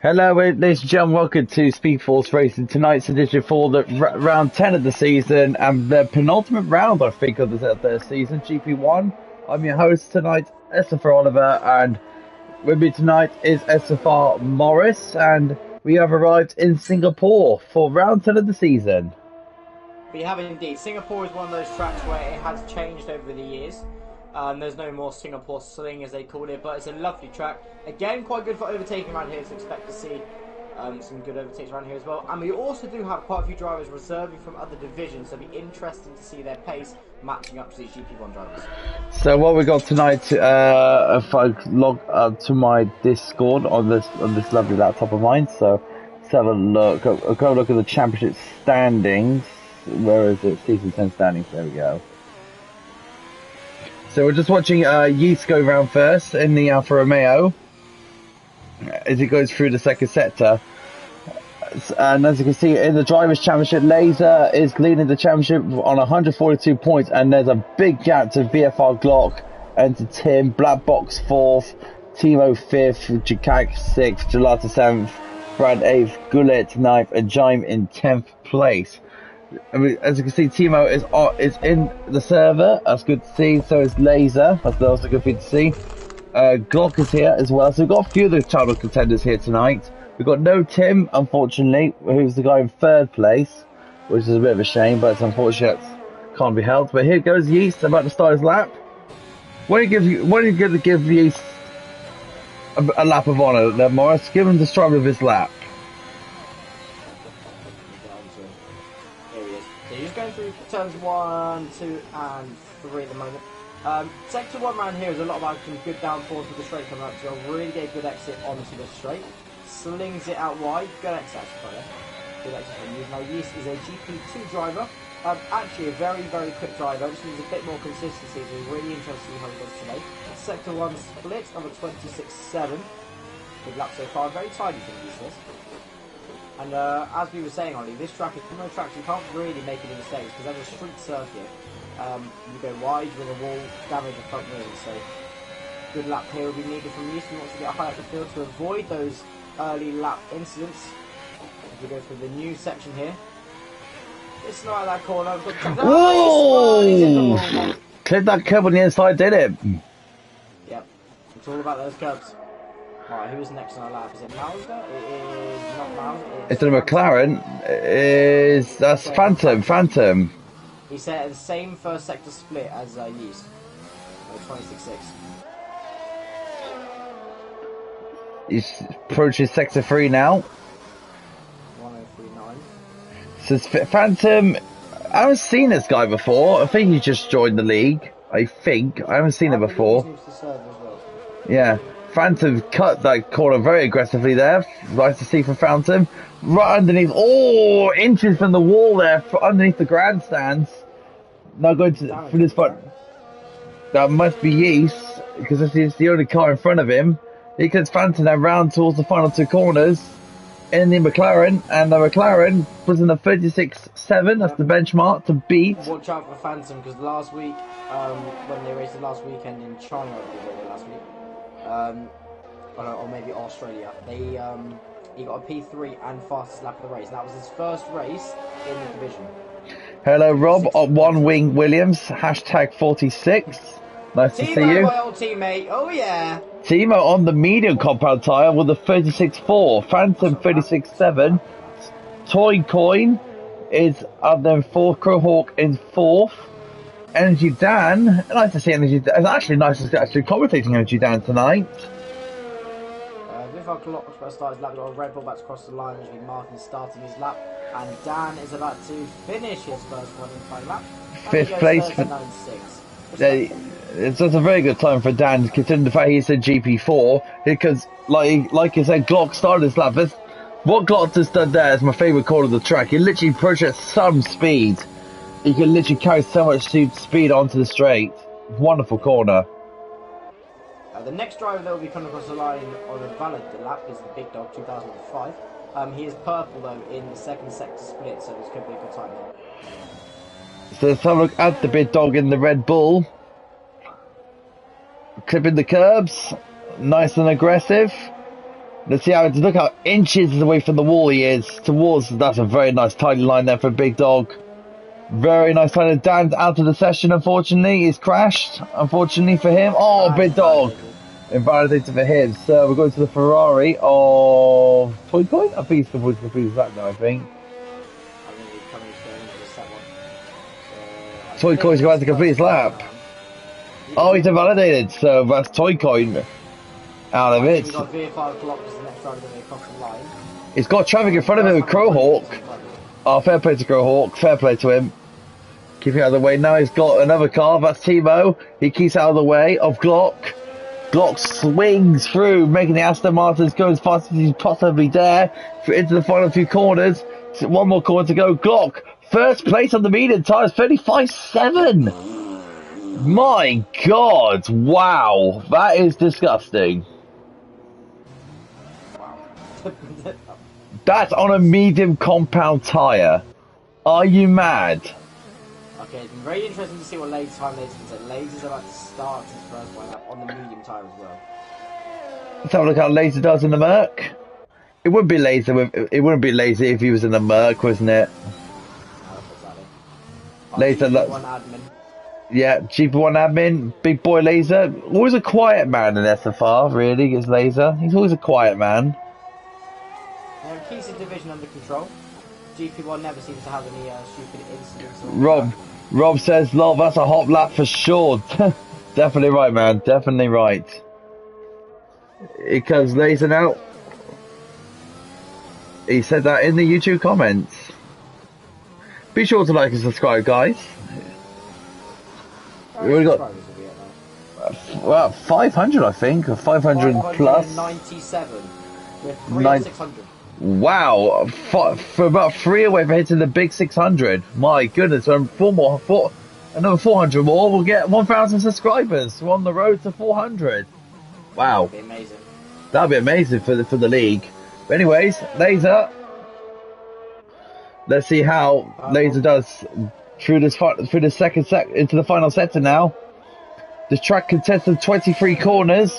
Hello, ladies and gentlemen. Welcome to Speed Force Racing. Tonight's edition for the round 10 of the season and the penultimate round, I think, of the season, GP1. I'm your host tonight, Esther Oliver, and with me tonight is Esther Morris, and we have arrived in Singapore for round 10 of the season. We have indeed. Singapore is one of those tracks where it has changed over the years. There's no more Singapore Sling as they called it, but it's a lovely track. Again, quite good for overtaking around here, so expect to see some good overtakes around here as well. And we also do have quite a few drivers reserving from other divisions, so it'll be interesting to see their pace matching up to these GP1 drivers. So what we got tonight, if I log to my Discord on this lovely laptop of mine, so let's have a look. I'll go look at the championship standings. Where is it? Season 10 standings. There we go. So we're just watching Yeast go round first in the Alfa Romeo as it goes through the second sector. And as you can see in the Drivers' Championship, Laser is leading the championship on 142 points, and there's a big gap to VFR Glock and to Tim. Black Box 4th, Timo 5th, Jakak 6th, Gelata 7th, Brad 8th, Gullet 9th, and Jaime in 10th place. I mean, as you can see, Timo is in the server. That's good to see. So is Laser. That's also good for you to see. Glock is here as well. So we've got a few of the title contenders here tonight. We've got no Tim, unfortunately, who's the guy in third place, which is a bit of a shame, but it's unfortunate. Can't be helped. But here goes Yeast about to start his lap. When are you going to give Yeast a lap of honour there, Morris? Give him the stride of his lap. Going through turns 1, 2 and 3 at the moment. Sector 1 round here is a lot about some good downforce with the straight coming up, so you'll really get a good exit onto the straight. Slings it out wide, good exit actually. Good exit from you. Now Yeast is a GP2 driver, actually a very quick driver, just needs a bit more consistency, so we're really interested to see how he does today. Sector 1 split of a 26.7. Good luck so far, very tidy from Yeast. And as we were saying, Ollie, this track is one of those tracks you can't really make any mistakes because as a street circuit, you go wide with a wall, damage the front wheel. So good lap here will be needed from Yeast. He wants to get high up the field to avoid those early lap incidents. As we go through the new section here. It's not at that corner. Whoa! Clipped that curb on the inside, did it? Yep. It's all about those curbs. Alright, who's next on our lap? Is it Mauser? It is not Mauser. It's a McLaren. That's Phantom. He set the same first sector split as Yeast. 26.6. He's approaching sector 3 now. 103.9. So Phantom, I haven't seen this guy before. I think he just joined the league. I haven't seen him before. Yeah. Phantom cut that corner very aggressively there. Nice to see from Phantom. Right underneath, inches from the wall there, underneath the grandstands. Now going for this front. That must be Yeast, because this is the only car in front of him. He gets Phantom now round towards the final two corners in the McLaren, and the McLaren was in the 36.7, that's the benchmark to beat. Watch out for Phantom, because last week, when they raced the last weekend in China, last week, or maybe Australia, he got a P3 and fastest lap of the race. That was his first race in the division. Hello Rob, on One Wing Williams, hashtag 46. Nice to see you. My old teammate, oh yeah. Timo on the medium compound tyre with the 36.4, Phantom 36.7. Toy Coin is up there in 4th, Crowhawk in 4th. Energy Dan, nice to see Energy Dan. It's actually nice to see commentating Energy Dan tonight. With our clock about to start his lap, we've got a Red Bull about to cross the line, which will be Martin starting his lap. And Dan is about to finish his first qualifying lap. 5th place. It's just a very good time for Dan, considering the fact he's a GP4. Because, like you said, Glock started his lap. What Glock just done there is my favourite corner of the track. He literally approached at some speed. He can literally carry so much speed onto the straight. Wonderful corner. The next driver that will be coming across the line on a valid lap is the Big Dog 2005. He is purple though in the second sector split, so this could be a good time there. So let's have a look at the Big Dog in the Red Bull. Clipping the curbs. Nice and aggressive. Let's see how, look how inches away from the wall he is towards, that's a very nice tidy line there for Big Dog. Very nice tidy, Dan out of the session unfortunately, he's crashed, unfortunately for him. Oh, Big Dog, invalidated for him. So we're going to the Ferrari of Toy Coin? I think he's confused that now, I think. Toy Coin's going to complete his lap. Oh, he's invalidated, so that's Toy Coin out of it. He's got traffic in front of him with Crowhawk. Oh, fair play to Crowhawk, fair play to him. Keeping out of the way. Now he's got another car, that's Timo. He keeps out of the way of Glock. Glock swings through, making the Aston Martins go as fast as he possibly dare into the final few corners. One more corner to go. Glock, first place on the medium tyres, 35.7. My God, wow, that is disgusting. That's on a medium compound tyre. Are you mad? Okay, it's been very interesting to see what Lady's time is. Lady's about to start his first one up on the medium tyre as well. Let's have a look how Laser does in the Merc. It wouldn't be Laser if he was in the Merc, wasn't it? Laser, GP1 admin. Yeah, GP1 admin, big boy Laser. Always a quiet man in SFR, really, is Laser. He's always a quiet man. Keeps his division under control. GP1 never seems to have any stupid incidents. Rob says, lol, that's a hot lap for sure. Definitely right, man. Definitely right. It comes Laser now. He said that in the YouTube comments. Be sure to like and subscribe, guys. We already got well 500, I think, or 500 plus. 97. We're 3 on 600. Wow, for about 3 away from hitting the big 600. My goodness, so another 400 more. We'll get 1,000 subscribers. We're on the road to 400. Wow, that'd be amazing. That'd be amazing for the league. But anyways, Laser. Let's see how Laser does through the second set into the final sector now. The track consists of 23 corners.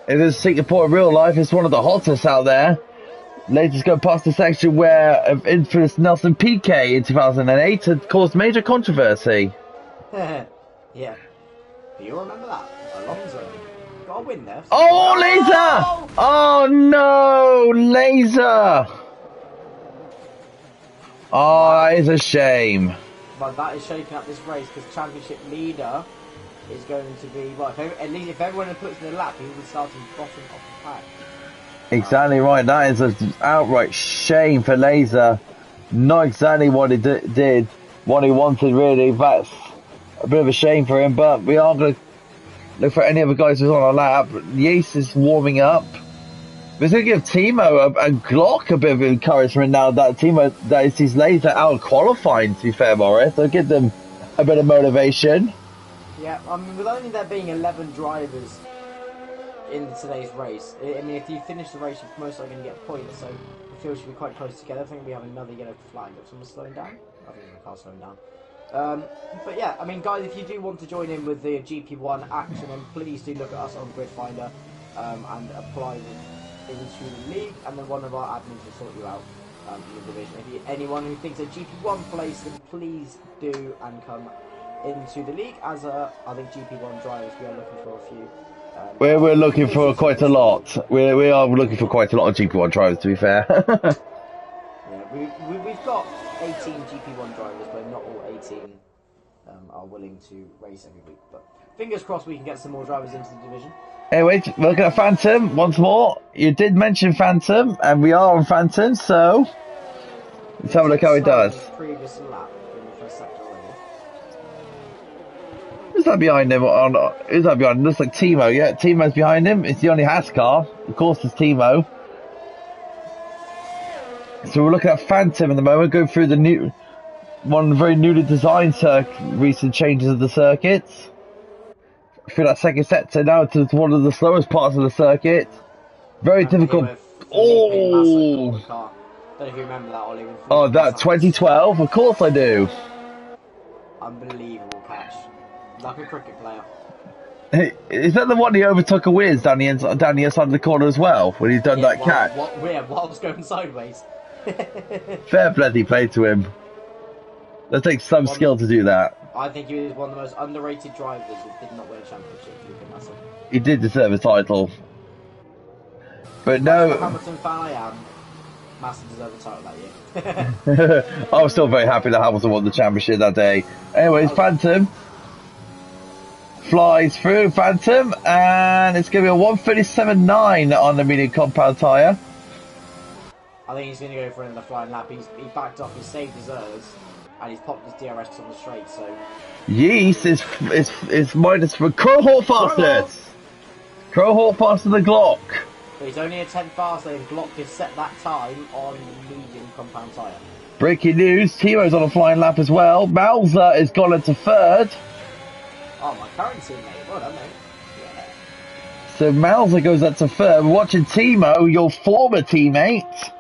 It is Singapore in real life. It's one of the hottest out there. Laser's going past the section where infamous Nelson Piquet in 2008 had caused major controversy. Yeah. Do you remember that? Alonso got a win there. Oh, Laser! Oh no, Laser! Oh, that is a shame. But that is shaking up this race because championship leader is going to be, well, at least if everyone puts in the lap, he will be starting bottom of the pack. Exactly right. That is an outright shame for Laser. Not exactly what he did, what he wanted really. That's a bit of a shame for him. But we are going to look for any other guys who's on our lap. Yates is warming up. We're going to give Timo and Glock a bit of encouragement now that Timo that sees Laser out qualifying. To be fair, Morris, so give them a bit of motivation. Yeah, I mean, with only there being 11 drivers in today's race, I mean, if you finish the race, you're most likely going to get points, so the field should be quite close together. I think we have another yellow flag. If someone's slowing down? I think the car's slowing down. But yeah, I mean, guys, if you do want to join in with the GP1 action, then please do look at us on Grid Finder and apply into the league, and then one of our admins will sort you out in the division. If you, anyone who thinks a GP1 place, then please do and come into the league. As I think GP1 drivers, we are looking for a few. We're looking for quite a lot. We are looking for quite a lot of GP1 drivers, to be fair. Yeah, we've got 18 GP1 drivers, but not all 18 are willing to race every week. But fingers crossed we can get some more drivers into the division. Anyway, we're looking at Phantom once more. You did mention Phantom, and we are on Phantom, so let's have a look how he does. Previous lap in the first sector already. Who's that behind him? Who's that behind him? Looks like Timo. Yeah, Timo's behind him. It's the only Haas car. Of course, it's Timo. So we're looking at Phantom at the moment, going through the one very newly designed recent changes of the circuits. Through that second sector now to one of the slowest parts of the circuit. Very difficult. Oh! Don't know if you remember that, Ollie. Oh, that 2012? Of course I do. Unbelievable catch. Like a cricket player. Is that the one he overtook a Wiz down the down the inside of the corner as well when he's done that catch? While I was going sideways. Fair bloody play to him. That takes some skill to do that. I think he was one of the most underrated drivers that did not win a championship. He did deserve a title. But no. The Hamilton fan I am, Massa deserved a title that year. I was still very happy that Hamilton won the championship that day. Anyways, Phantom flies through, Phantom, and it's going to be a 1:37.9 on the medium compound tyre. I think he's going to go for another flying lap. He backed off, he saved his errors, and he's popped his DRS on the straight, so... Yeast is minus for Crowhawk fastness. Crowhawk faster than Glock. But he's only a 10th faster, and Glock has set that time on medium compound tyre. Breaking news, Timo's on a flying lap as well. Malza is gone into third. Oh, my current teammate. Well done, mate. Yeah. So Malza goes up to third. We're watching Timo, your former teammate,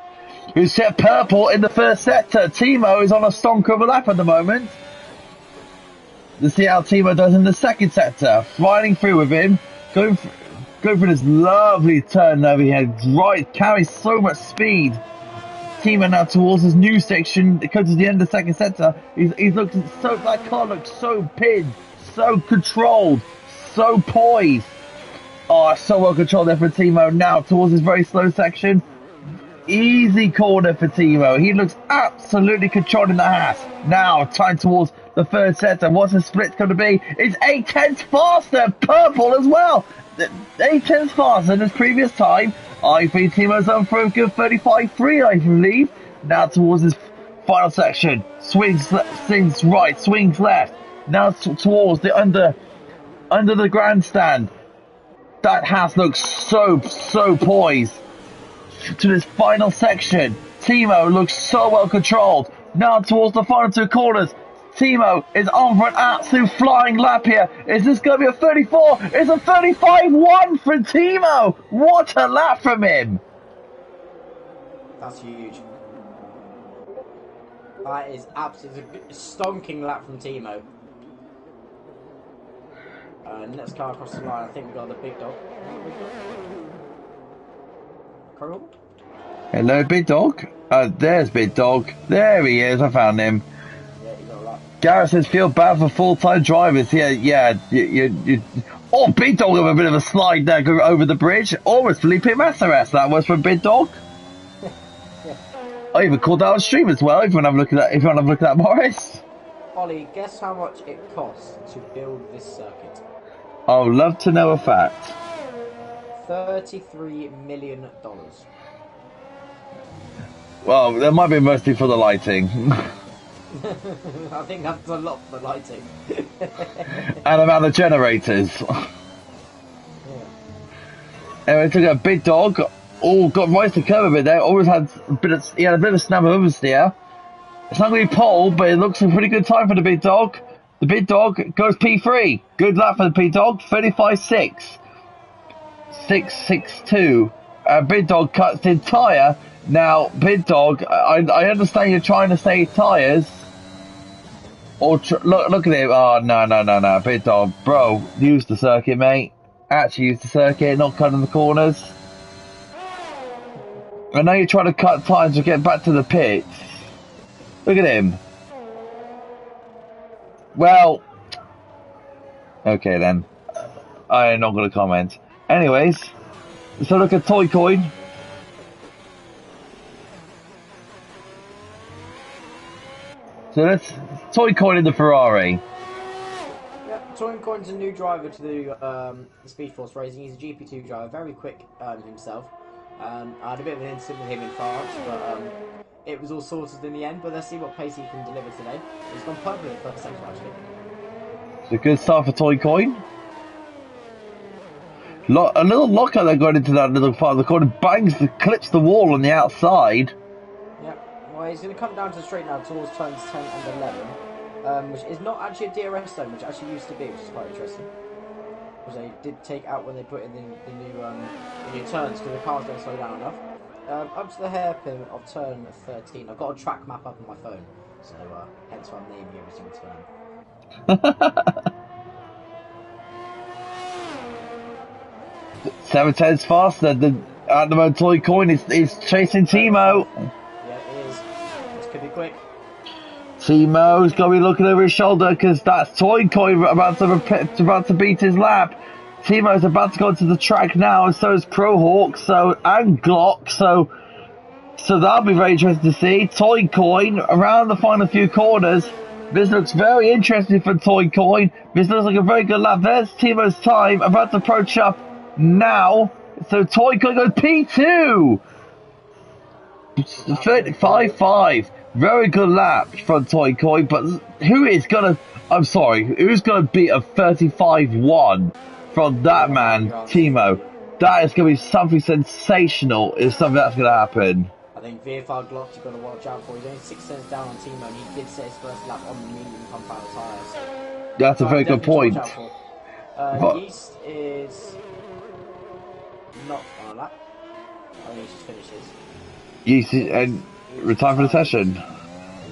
who set purple in the first sector. Timo is on a stonker of a lap at the moment. Let's see how Timo does in the second sector. Flying through with him. Going for this lovely turn over here. Right, carries so much speed. Timo now towards his new section. It comes to the end of the second sector. He's looking so, that car looks so pinned, so controlled, so poised. Oh, so well controlled there for Timo. Now towards his very slow section. Easy corner for Timo. He looks absolutely controlled in the Haas. Now time towards the third sector. What's the split going to be? It's 8/10 faster. Purple as well. 8/10 faster than his previous time. I think Timo's on for a good 35.3, I believe. Now towards his final section. Swings right, swings left. Now towards the under the grandstand. That Haas looks so poised. To this final section. Timo looks so well controlled. Now towards the final two corners. Timo is on for an absolute flying lap here. Is this going to be a 34? It's a 35.1 for Timo. What a lap from him. That's huge. That is absolutely a stonking lap from Timo. Next car across the line, I think we got the big dog. Carl? Hello, big dog. There's big dog. There he is. I found him. Yeah, you got a lot. Garrett says, feel bad for full-time drivers. Yeah. Oh, big dog with a bit of a slide there go over the bridge. Almost Felipe Massaras. That was from big dog. Yeah. I even called out on stream as well. If you want to have a look at that, Morris. Ollie, guess how much it costs to build this circuit? I'd love to know a fact. $33 million. Well, that might be mostly for the lighting. I think that's a lot for the lighting. And amount of generators. Yeah. Anyway, took a big dog. All got right to curve a bit there. Always had he had a bit of snap of oversteer. It's not going to be pole, but it looks a pretty good time for the big dog. The big dog goes P3. Good lap for the big dog. 35.6. 6.62. Big dog cuts in tyre. Now, big dog, I understand you're trying to save tyres. Or look at him. Oh, no. Big dog. Bro, use the circuit, mate. Actually use the circuit, not cutting the corners. I know you're trying to cut tyres to get back to the pits. Look at him. Well, okay then. I'm not going to comment. Anyways, so look at Toy Coin. So that's Toy Coin in the Ferrari. Yeah, Toy Coin's a new driver to the Speed Force Racing. He's a GP2 driver, very quick himself. I had a bit of an incident with him in France, but it was all sorted in the end. But let's see what pace he can deliver today. He's gone purple in the first section, actually. It's a good start for Toy Coin. A little locker that got into that little part of the corner, clips the wall on the outside. Yeah, well, he's going to come down to the straight now towards turns 10 and 11, which is not actually a DRS zone, which it actually used to be, which is quite interesting. Which they did take out when they put in the new turns, because the cars don't slow down enough. Up to the hairpin of turn 13. I've got a track map up on my phone, so hence why I'm naming every single turn. 7 tenths faster than at the moment. Toy Coin is chasing Timo. Yeah, it is. This could be quick. Timo's got to be looking over his shoulder because that's Toy Coin about to beat his lap. Timo's about to go onto the track now, and so is Crowhawk, and Glock, so that'll be very interesting to see. Toy Coin around the final few corners. This looks very interesting for Toy Coin. This looks like a very good lap. There's Timo's time about to approach up now. So Toy Coin goes P2. 35.5. Very good lap from Toy Coin, but who's gonna beat a 35.1 from that man, Timo? That is gonna be something sensational if something that's gonna happen. I think VFR Glock you've got to watch out for. He's only 6 cents down on Timo, and he did set his first lap on the medium compound tyres. So That's a very good point. Yeast is not on a lap. I think he just finished his. Yeast and retire for the session.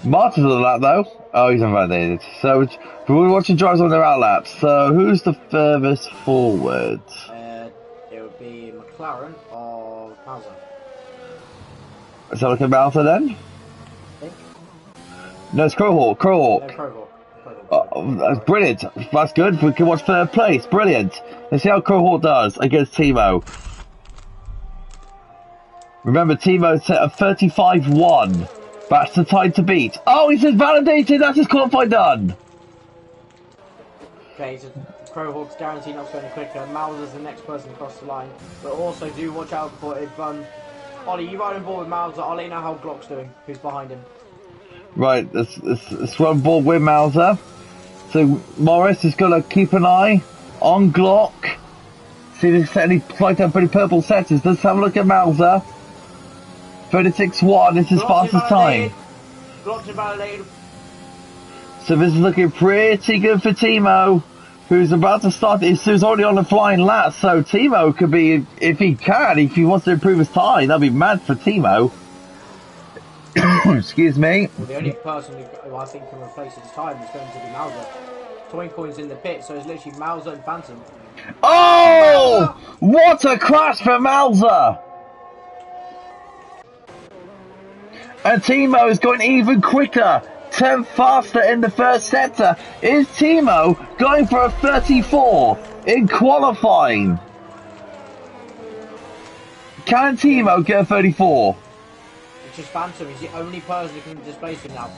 Martin's on the lap though. Oh, he's invalidated. So we're watching drivers on their outlaps. So who's the furthest forward? It would be McLaren or Mauser. Is that looking Mauser then? I think. No, it's Crowhawk. No, Crowhawk. That's brilliant. That's good. We can watch third place. Brilliant. Let's see how Crowhawk does against Timo. Remember, Timo set a 35.1. That's the time to beat. Oh, he's just validated. That's his qualify done. Okay, so Crowhawk's guaranteed not going quicker. Mauser's the next person across the line. But also do watch out for if Ollie, you ride on board with Mauser. I'll let you know how Glock's doing. Who's behind him? Right, let's run board with Mauser. So Morris is going to keep an eye on Glock. See if there's any flight up for the purple setters. Let's have a look at Mauser. 36.1 is his fastest time. Glock's invalidated. So this is looking pretty good for Timo, who's about to start. Who's already on the flying lap. So Timo could be, if he wants to improve his time, that'd be mad for Timo. Excuse me. Well, the only person who I think can replace his time is going to be Mauser. Twinkle's in the pit, so it's literally Mauser and Phantom. Oh! What a crash for Mauser! And Timo is going even quicker. 10 faster in the first sector. Is Timo going for a 34 in qualifying? Can Timo get a 34? It's just Phantom. He's the only person who can displace him now.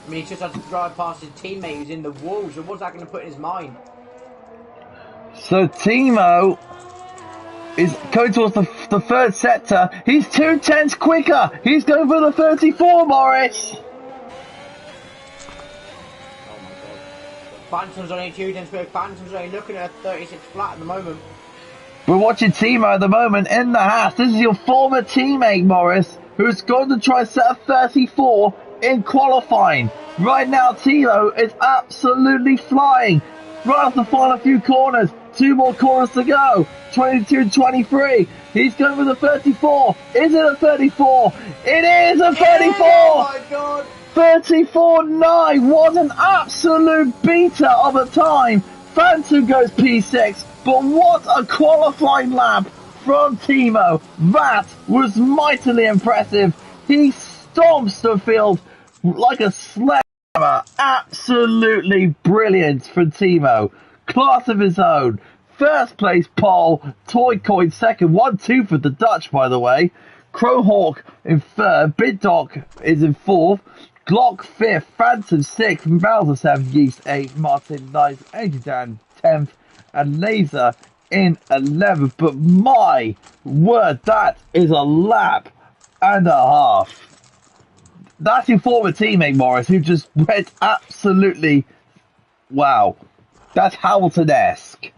I mean, he's just had to drive past his teammate who's in the wall. So what's that going to put in his mind? So Timo is going towards the third sector. He's 2 tenths quicker. He's going for the 34, Morris. Oh my god. Phantom's only 2 tenths quicker. Phantom's only looking at a 36 flat at the moment. We're watching Timo at the moment in the Haas. This is your former teammate, Morris, who's going to try to set a 34 in qualifying. Right now, Timo is absolutely flying. Right off the final few corners. 2 more corners to go. 22-23. He's going with a 34. Is it a 34? It is a 34! Oh my god! 34.9. What an absolute beater of a time. Phantom goes P6. But what a qualifying lap from Timo. That was mightily impressive. He stomps the field like a sledgehammer. Absolutely brilliant for Timo. Class of his own. First place pole. Toy Coin second. 1-2 for the Dutch, by the way. Crowhawk in third. Biddock is in fourth. Glock fifth. Phantom sixth. Mauser seventh. Yeast eighth. Martin ninth. Adrian 10th. And Laser in 11th. But my word, that is a lap and a half. That's your former teammate, Morris, who just went absolutely... Wow. That's Hamilton-esque.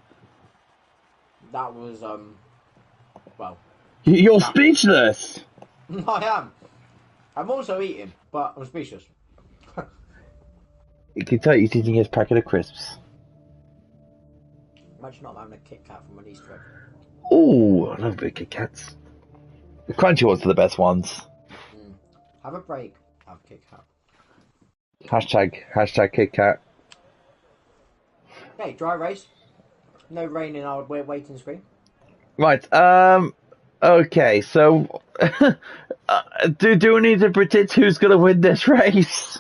That was, well... You're speechless. I am. I'm also eating, but I'm speechless. You can tell he's eating his packet of crisps. Imagine not having a Kit Kat from an Easter egg. Ooh, I love big Kit Kats. The crunchy ones are the best ones. Have a break. Have Kit Kat. Hashtag Kit Kat. Hey, dry race. No rain in our waiting screen. Right. Okay. So, do we need to predict who's going to win this race?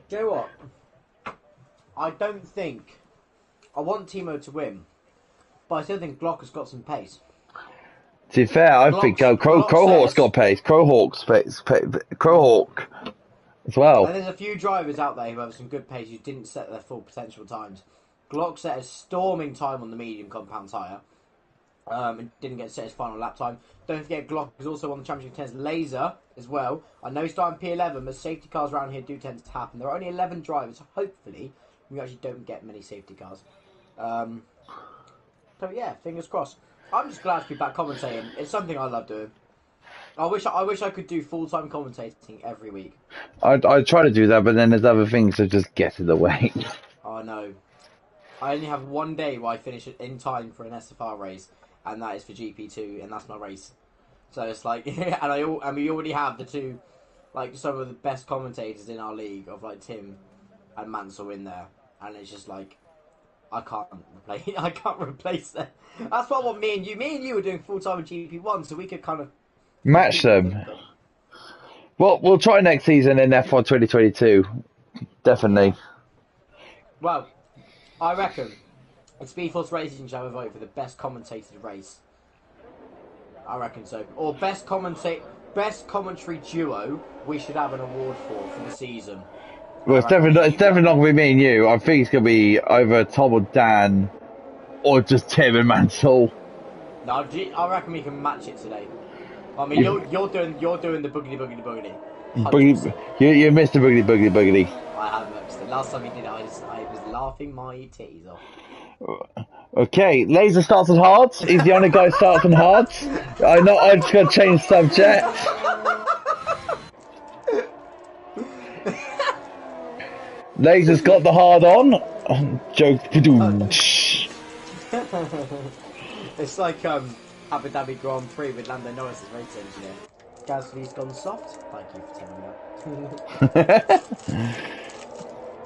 Do you know what? I don't think I want Timo to win, but I still think Glock has got some pace. To be fair, I think Glock Crowhawk's says, got pace. Crowhawk as well. and there's a few drivers out there who have some good pace who didn't set their full potential times. Glock set a storming time on the medium compound tyre. And didn't get set his final lap time. Don't forget, Glock is also won the championship tennis laser as well. I know he's starting P11, but safety cars around here do tend to happen. There are only 11 drivers, so hopefully we actually don't get many safety cars. So yeah, fingers crossed. I'm just glad to be back commentating. It's something I love doing. I wish I could do full-time commentating every week. I try to do that, but then there's other things that just get in the way. Oh no. I only have one day where I finish it in time for an SFR race, and that is for GP2, and that's my race. So it's like, and we already have the two, like some of the best commentators in our league of like Tim and Mansell in there, and it's just like, I can't replace them. That's what me and you were doing full time with GP1, so we could kind of Match them. Well, we'll try next season in F1 2022. Definitely. Well, I reckon in Speedforce Racing shall have a vote for the best commentated race. I reckon so. Or best commentary duo we should have an award for the season. Well, it's definitely not going to be me and you. I think it's going to be either Tom or Dan, or just Tim and Mansell. No, I reckon we can match it today. I mean, you're doing the boogity. You missed the boogity. I have missed it. Last time you did it, I was laughing my titties off. Okay, Laser starts on hards. He's the only guy who starts on hards. I'm just going to change subject. Laser's got the hard on. Joke. It's like Abu Dhabi Grand Prix with Lando Norris as race engineer. Gasly's gone soft. Thank you for telling me that.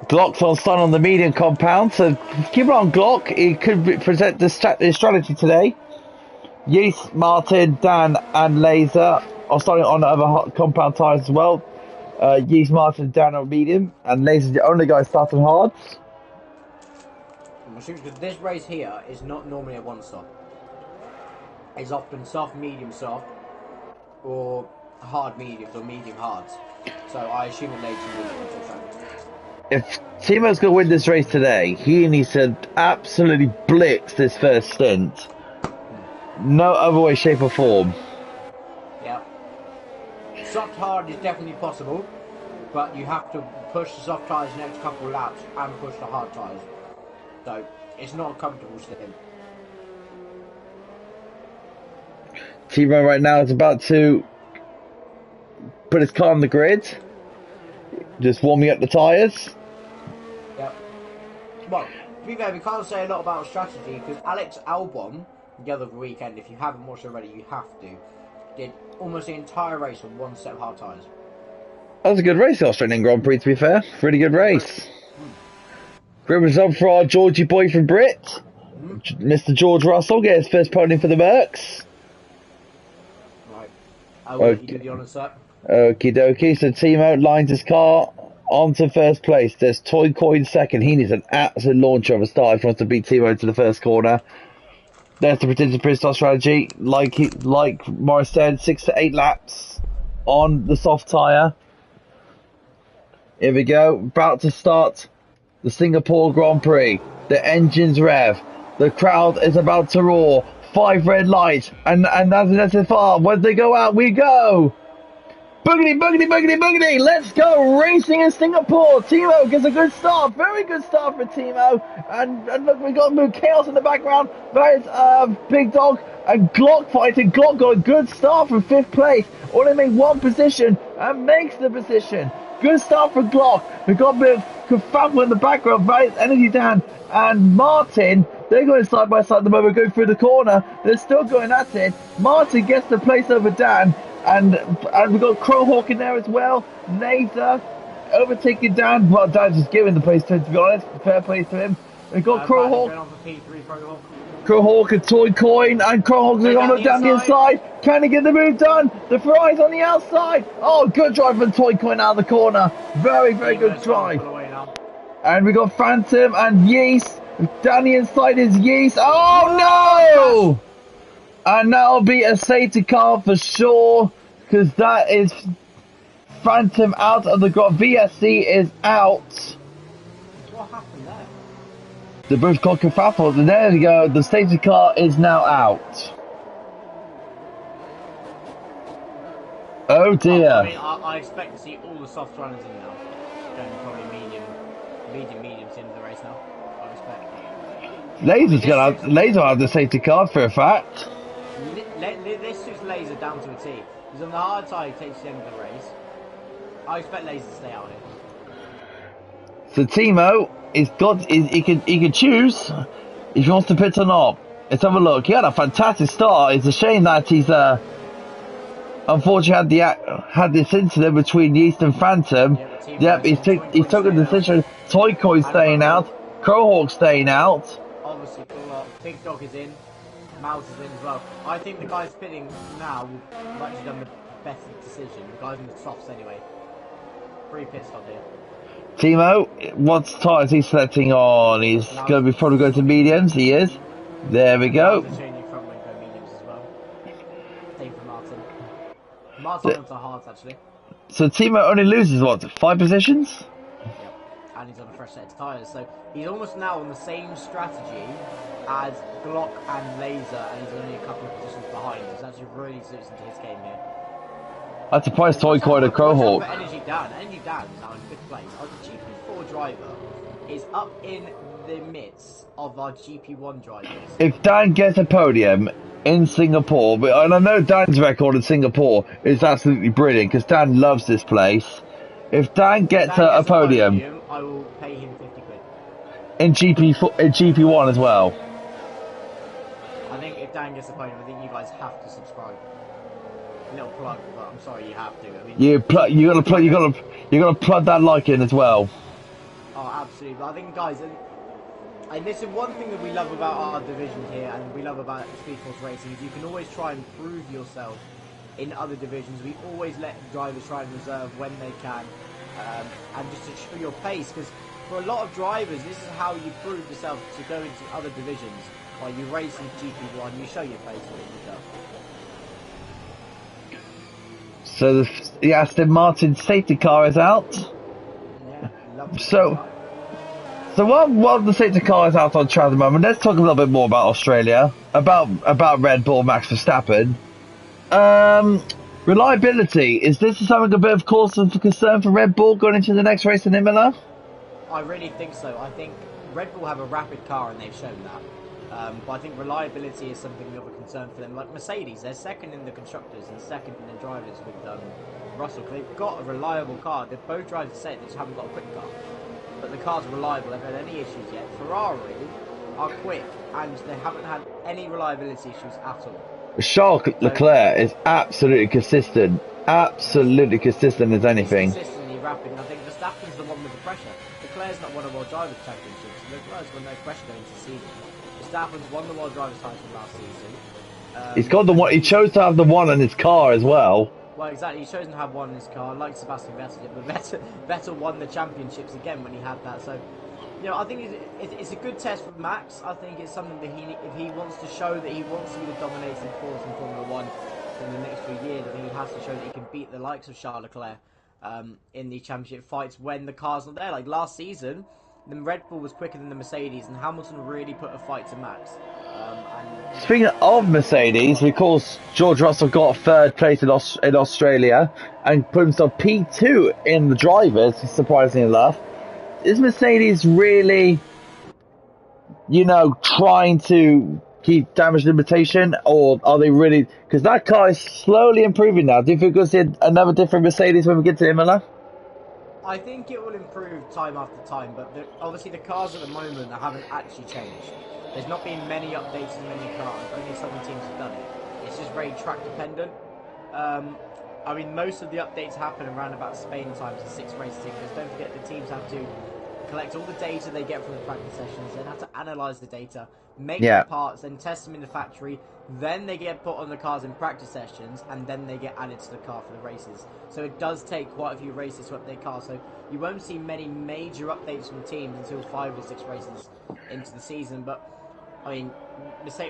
Glock's on stun on the medium compound, so keep it on Glock. He could present his strategy today. Yeast, Martin, Dan, and Laser are starting on other compound tyres as well. Yeast, Martin, Dan on medium, and Laser's the only guy starting hard. This race here is not normally a one stop. It's often soft, medium, soft, or hard mediums or medium hards. So I assume that Laser will win the track. If Timo's going to win this race today, he needs to absolutely blitz this first stint. No other way, shape or form. Yeah. Soft hard is definitely possible, but you have to push the soft tyres the next couple of laps and push the hard tyres. So it's not a comfortable stint. Timo right now is about to put his car on the grid. Just warming up the tyres. Yep. Well, to be fair, we can't say a lot about strategy because Alex Albon, the other weekend, if you haven't watched already, you have to, did almost the entire race with one set of hard tyres. That was a good race, the Australian Grand Prix, to be fair. Really good race. Great result for our Georgie boy from Brit. Mr. George Russell gets his first podium for the Mercs. Right. I will let you do the honours, sir. Okie dokie, so Timo lines his car onto first place. There's Toy Coin second. He needs an absolute launcher of a start if he wants to beat Timo to the first corner. There's the predicted Prix strategy. Like Morris said, 6 to 8 laps on the soft tyre. Here we go, about to start the Singapore Grand Prix. The engines rev. The crowd is about to roar. 5 red lights, and that's an SFR. When they go out, we go. Boogity, boogity, boogity, boogity! Let's go racing in Singapore! Timo gets a good start, very good start for Timo. And look, we got Chaos in the background. That is Big Dog and Glock fighting. Glock got a good start from 5th place. Only make one position and makes the position. Good start for Glock. We got a bit of kerfuffle in the background. That is Energy Dan and Martin. They're going side by side at the moment, going through the corner. They're still going at it. Martin gets the place over Dan. And we've got Crowhawk in there as well. Laser overtaking Dan. Well, Dan's just giving the place to him, to be honest. Fair play to him. We've got Crowhawk. Crowhawk and Toy Coin, and Crowhawk's going down the inside. Can he get the move done? The Prix on the outside. Oh, good drive from Toy Coin out of the corner. Very, very good drive. And we got Phantom and Yeast. Down the inside is Yeast. Oh, no! And that'll be a safety car for sure, because that is Phantom out of the ground. VSC is out. What happened there? The British got kerfuffled, and there we go. The safety car is now out. Oh dear. I mean, I expect to see all the soft runners in now. Going probably medium to end of the race now. I expect. Laser will have the safety car for a fact. This suits Laser down to a T. Because on the hard side, he takes the end of the race. I expect Laser to stay out here. So Timo, he can choose if he wants to pit or not. Let's have a look. He had a fantastic start. It's a shame that he's unfortunately had this incident between Yeast and Phantom. Yep, he's took a decision. Toy Koi staying out. Crowhawk staying out. Obviously, Big Dog is in. Mouse is in as well. I think the guys pitting now will actually done the better decision. The guys in the softs anyway. 3 pit stop here. Timo, what tyre is he selecting on? He's going to be probably going to mediums. He is. There we go. Same for Martin. Martin went to hards actually. So Timo only loses what, 5 positions? Yep. And he's on a fresh set of tyres. So he's almost now on the same strategy as Glock and Laser, and he's only a couple of positions behind. It's actually really suits into his game here. That's a price Toy Coin and Crowhawk. Energy down is now in 5th place. Our GP4 driver is up in the midst of our GP1 drivers. If Dan gets a podium in Singapore, and I know Dan's record in Singapore is absolutely brilliant because Dan loves this place. If Dan gets a podium, I will pay him 50 quid. In GP1 as well. I think if Dan gets a podium, I think you guys have to subscribe. Little plug, but I'm sorry, you have to. I mean, you gotta plug that like in as well. Oh, absolutely. But I think, guys, and this is one thing that we love about our division here, and we love about Speed Force Racing, is you can always try and prove yourself in other divisions. We always let drivers try and reserve when they can, and just to show your pace. Because for a lot of drivers, this is how you prove yourself to go into other divisions. While you race in GP1, you show your pace with yourself. So the Aston Martin safety car is out. Yeah, lovely. So while the safety car is out on track at the moment, let's talk a little bit more about Australia, about Red Bull, Max Verstappen. Reliability, is this something a bit of cause for concern for Red Bull going into the next race in Imola? I really think so. I think Red Bull have a rapid car and they've shown that. But I think reliability is something of a concern for them. Like Mercedes, they're second in the constructors and second in the drivers with Russell. They've got a reliable car. They've both drivers said they just haven't got a quick car. But the car's reliable. They've had any issues yet. Ferrari are quick and they haven't had any reliability issues at all. Charles Leclerc is absolutely consistent. Absolutely consistent as anything. He's consistently rapid, and I think Verstappen's the one with the pressure. Leclerc's not won a World Drivers' Championships. Leclerc's got no pressure going into the season. Verstappen's won the World Drivers' title from last season. He's got the one. He chose to have the one in his car as well. Well, exactly. He's chosen to have one in his car, like Sebastian Vettel. But Vettel won the championships again when he had that. So, you know, I think it's a good test for Max. I think it's something that if he wants to show that he wants to be the dominating force in Formula 1 in the next few years, I think he has to show that he can beat the likes of Charles Leclerc in the championship fights when the car's not there. Like last season, the Red Bull was quicker than the Mercedes, and Hamilton really put a fight to Max. Speaking of Mercedes, of course, George Russell got 3rd place in Australia and put himself P2 in the drivers, surprisingly enough. Is Mercedes really, trying to keep damage limitation, or are they really? Because that car is slowly improving now. Do you think we'll see another different Mercedes when we get to Imola? I think it will improve time after time, but obviously the cars at the moment haven't actually changed. There's not been many updates in many cars. Only some teams have done it. It's just very track dependent. Most of the updates happen around about Spain times, the 6 races, because don't forget the teams have to collect all the data they get from the practice sessions, then have to analyze the data, make Yeah. the parts, then test them in the factory, then they get put on the cars in practice sessions, and then they get added to the car for the races. So it does take quite a few races to update cars, so you won't see many major updates from teams until 5 or 6 races into the season. But I mean,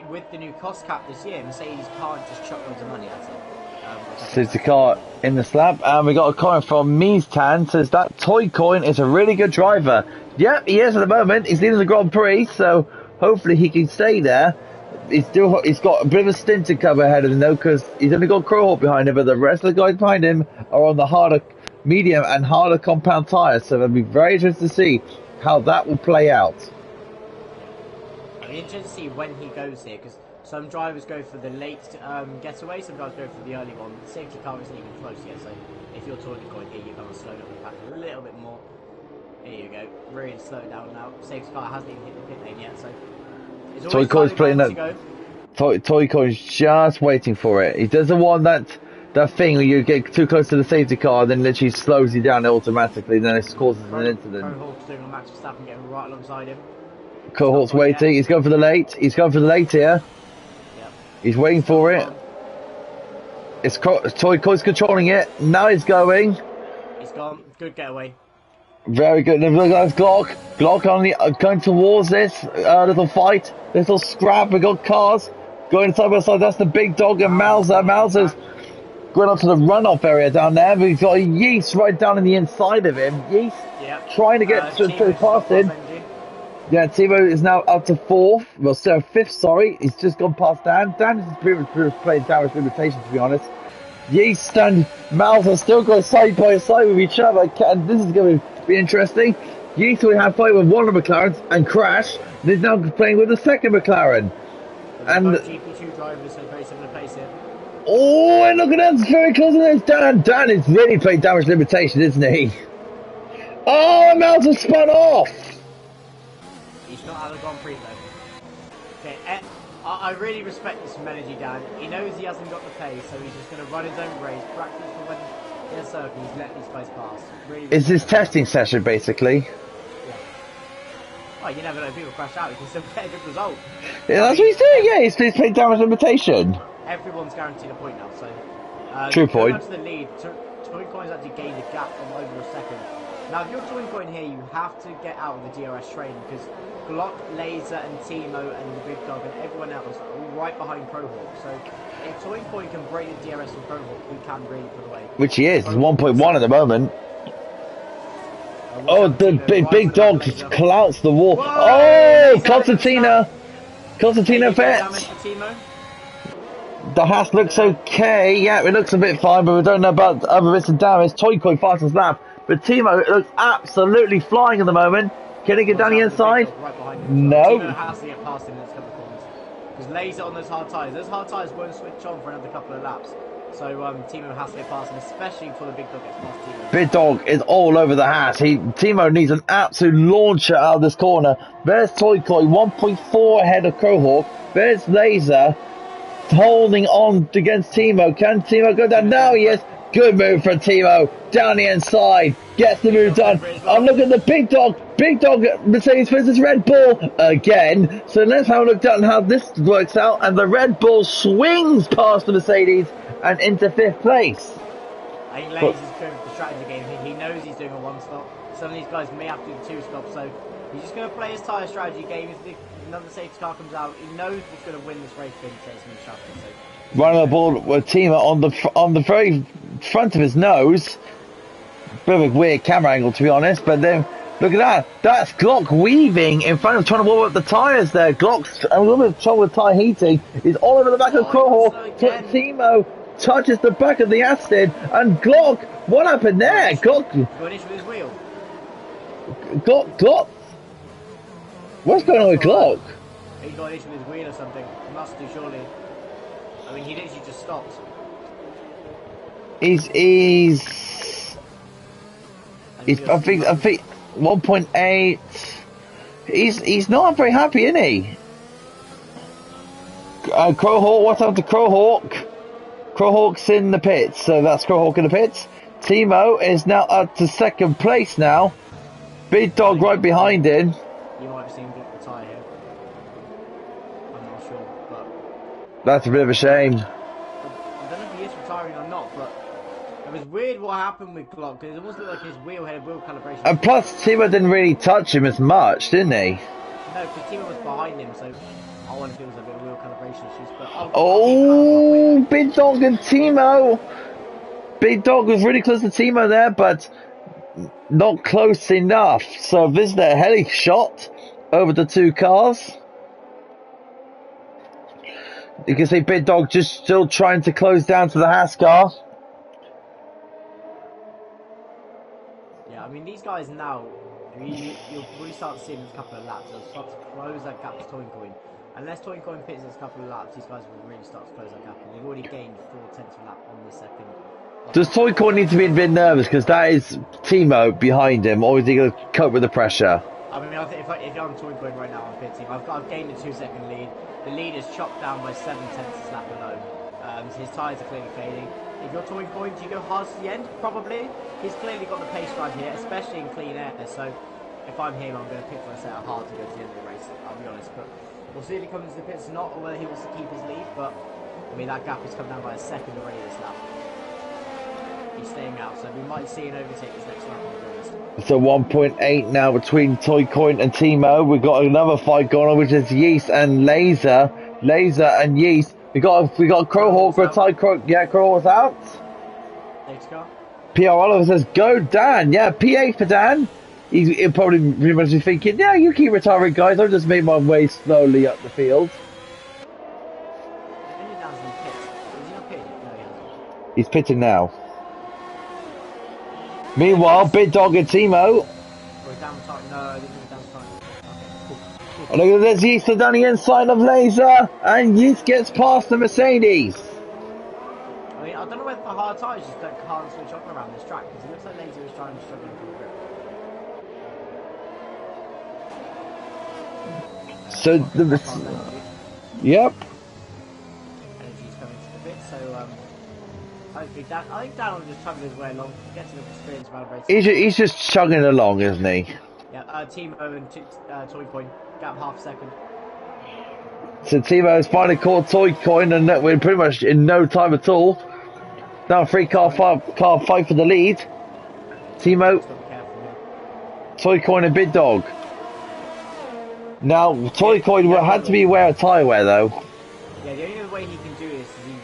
with the new cost cap this year, Mercedes can't just chuck loads of money at it. Safety car in the slab, and we got a comment from Tan says that Toy Coin is a really good driver. Yep, he is at the moment. He's leading the Grand Prix, so hopefully he can stay there. He's got a bit of a stint to cover ahead of him though, because he's only got Crowhawk behind him, but the rest of the guys behind him are on the harder, medium and harder compound tyres. So it'll be very interesting to see how that will play out. I'll be interested to see when he goes here, because some drivers go for the late getaway, some drivers go for the early one. The safety car isn't even close yet, so if you're talking going here, you're going to slow down the pack a little bit more. Here you go, really slow it down now. Safety car hasn't even hit the pit lane yet, so it's Toy Coin's playing that. Toy Coin's just waiting for it. He doesn't want that thing where you get too close to the safety car, then literally slows you down automatically, then it causes an incident. Crowhawk's doing on Max Verstappen, getting right alongside him. Crowhawk's waiting. He's going for the late. He's going for the late here. Yep. He's waiting for it. It's Toy Coin's controlling it. Now he's going. He's gone. Good getaway. Very good. Look at Glock. Glock going towards this little fight, little scrap. We got cars going side by side. That's the big dog and Mauser. Mauser's going up to the runoff area down there. We've got Yeast right down in the inside of him. Yeast trying to get past him. Yeah, Timo is now up to 4th. Well, so 5th, sorry. He's just gone past Dan. Dan is pretty much playing damage limitation, to be honest. Yeast and Mauser still going side by side with each other. And this is going to be interesting. Yeast will have fight with one of the McLarens and crash. He's now playing with the second McLaren. And GP2 drivers in a very similar place here. Oh, and look at that, it's very close to this. Dan is really playing damage limitation, isn't he? Oh, and Mauser spun off. He's not had a Grand Prix though. Okay, I really respect this from Energy Dan. He knows he hasn't got the pace, so he's just going to run his own race, practice for when they're circle, he's let these guys pass. Really it's his testing session, basically. Yeah. Oh, you never know, people crash out, you can still get a good result. Yeah, that's what he's doing, yeah, he's playing damage limitation. Everyone's guaranteed a point now, so... True point. Going to the lead, Toy Coin's actually gained a gap on over a second. Now, if you're Toy Coin here, you have to get out of the DRS train, because Glock, Laser, and Timo, and the Big Dog, and everyone else are all right behind Crowhawk. So, if Toy Coin can break the DRS from Crowhawk, he can really put away. Which he is, 1.1 at the moment. Oh, the big dog clouts the wall. Whoa, oh, Constantina Fetz. The Haas looks okay. Yeah, it looks a bit fine, but we don't know about other bits of damage. Toy Coin fastest lap. But Timo looks absolutely flying at the moment. Can he get down the inside? No. Timo has to get past him in the next couple of corners. Because Laser on those hard tyres. Those hard tyres won't switch on for another couple of laps. So Timo has to get past him, especially before the Big Dog gets past Timo. Big Dog is all over the Haas. Timo needs an absolute launcher out of this corner. There's Toy Coin, 1.4 ahead of Crowhawk. There's Laser holding on against Timo. Can Timo go down? No, yes. Good move from Timo. Down the inside. Gets the move done. Oh, look at the Big Dog. Big Dog, Mercedes versus Red Bull again. So let's have a look at how this works out. And the Red Bull swings past the Mercedes and into 5th place. I think Laser's going for the strategy game. He knows he's doing a 1-stop. Some of these guys may have to do the 2-stop. So he's just going to play his tyre strategy game. If another safety car comes out, he knows he's going to win this race for him. So running the ball with Timo on the very front of his nose. Bit of a weird camera angle, to be honest, but then look at that. That's Glock weaving in front of, trying to warm up the tyres there. Glock's a little bit of trouble with tyre heating. He's all over the back of Crowhawk. Timo touches the back of the Aston, and Glock, what happened there? Glock. Got an issue with his wheel. Glock. What's going on with Glock? He got an issue with his wheel or something. He must do, surely. I mean, he literally just stopped. I think 1.8. He's not very happy, isn't he? Crowhawk, what's up to Crowhawk? Crowhawk's in the pits, so that's Crowhawk in the pits. Timo is now up to 2nd place now. Big Dog right behind him. You might have seen him block the tyre here. I'm not sure, but That's a bit of a shame. I don't know if he is retiring or not, but it was weird what happened with Glock, because it almost looked like his wheel had a wheel calibration. And plus, Timo didn't really touch him as much, didn't he? No, because Timo was behind him, so I wonder if it was a bit of wheel calibration issues, but oh, Big Dog and Timo. Big Dog was really close to Timo there, but not close enough. So this is a heli shot over the two cars. You can see Big Dog just still trying to close down to the Haas car. Yeah, I mean, these guys now, you'll really start seeing in a couple of laps. They'll start to close that gap to Toincoin. Unless Toincoin pits in a couple of laps, these guys will really start to close that gap. And they've already gained 4/10 of a lap on the second. Does Toincoin need to be a bit nervous because that is Timo behind him, or is he going to cope with the pressure? I mean, I think if I'm Toincoin right now on pit team, I've gained a 2-second lead. The lead is chopped down by 7/10 this lap alone. So his tyres are clearly fading. If you're Toincoin, do you go hard to the end? Probably. He's clearly got the pace right here, especially in clean air. So if I'm him, I'm going to pick for a set of hard to go to the end of the race. I'll be honest, but we'll see if he comes to the pits or not, or whether he wants to keep his lead. But I mean, that gap has come down by a second already this lap. He's staying out, so we might see an overtake this next lap on the list. So 1.8 now between Toincoin and Timo. We've got another fight going on, which is Yeast and Laser. Laser and Yeast. We got Crowhawk for a tie. Crowhawk's out. Thanks, Carl. PR Oliver says, go Dan. Yeah, PA for Dan. He'll probably pretty much be thinking, yeah, you keep retiring, guys. I'll just make my way slowly up the field. He's pitting now. Meanwhile, Big Dog and Timo. And look at this, Yeast down the inside of Laser, and Yeast gets past the Mercedes. I mean, I don't know whether the hard tyres just can't switch on around this track, because it looks like Laser is trying to struggle for a grip. So the yep. Energy's coming to the pit, so hopefully I think Dan will just chug his way along, get some experience around racing. He's just chugging along, isn't he? Yeah, Timo and Toincoin, gap half a second. So Timo has finally caught Toincoin, and we're pretty much in no time at all. Now car fight for the lead. Timo, Toincoin and Big Dog. Now Toincoin had to be aware of tyre wear though. Yeah, the only way he can do this is he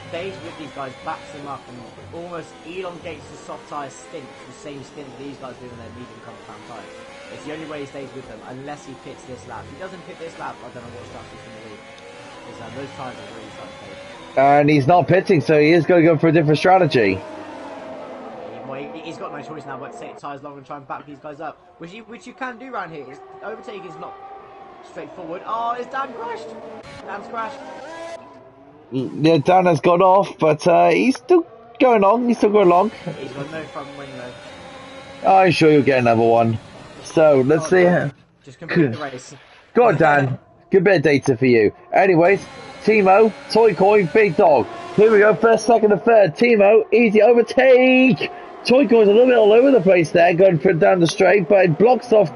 stays with these guys, backs them up, and almost elongates the soft tyre stint, the same stint these guys do on their medium compound tyres. It's the only way he stays with them, unless he pits this lap. If he doesn't pit this lap, I don't know what starts he's going to lead. Because those tyres are really starting to fade. And he's not pitting, so he is going to go for a different strategy. He's got no choice now but to take the tyres long and try and back these guys up. Which you can do around here. Overtake is not straightforward. Oh, is Dan crashed? Dan's crashed. Yeah, Dan has got off, but he's still going on. He's still going along. He's got no front wing though. I'm sure you'll get another one. So let's see. Just complete the race. Go on, Dan. Good bit of data for you. Anyways, Timo, Toincoin, Big Dog. Here we go. First, second, and third. Timo, easy overtake. Toincoin's a little bit all over the place there, going for down the straight, but it blocks off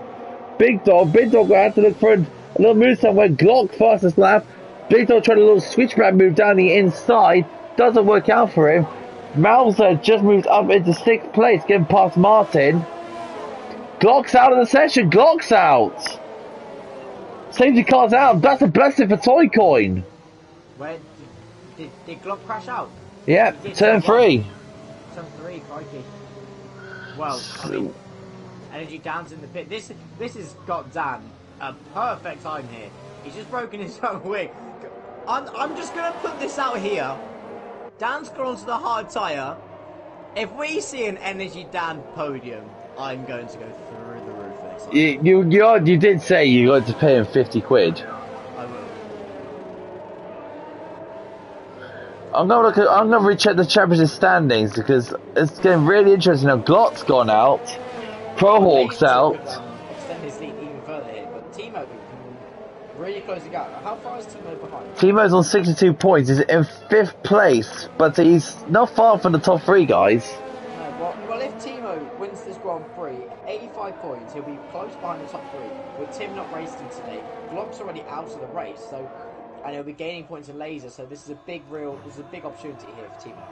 Big Dog. Big Dog will have to look for a little move somewhere. Glock fastest lap. Big Dog tried a little switchback move down the inside. Doesn't work out for him. Mauser just moved up into 6th place, getting past Martin. Glock's out of the session. Glock's out. Safety car's out. That's a blessing for Toincoin. Where did Glock crash out? Yeah, turn 3. Turn 3, crikey. Well, I mean, energy Dan's in the pit. This has got Dan a perfect time here. He's just broken his own wing. I'm just gonna put this out here. Dan's gone onto the hard tyre. If we see an energy Dan podium, I'm going to go through the roof next time. You did say you got to pay him 50 quid. I will. I'm gonna recheck the championship standings because it's getting really interesting now. Glock's gone out. Crowhawk's out. Extend his lead even further here, but Timo can really close the gap. How far is Timo behind? Timo's on 62 points. He's in 5th place, but he's not far from the top 3 guys. No, well, if Timo wins this Grand Prix, 85 points, he'll be close behind the top three. With Tim not racing today, Glock's already out of the race, so and he'll be gaining points in Laser. So this is a big opportunity here for Timo.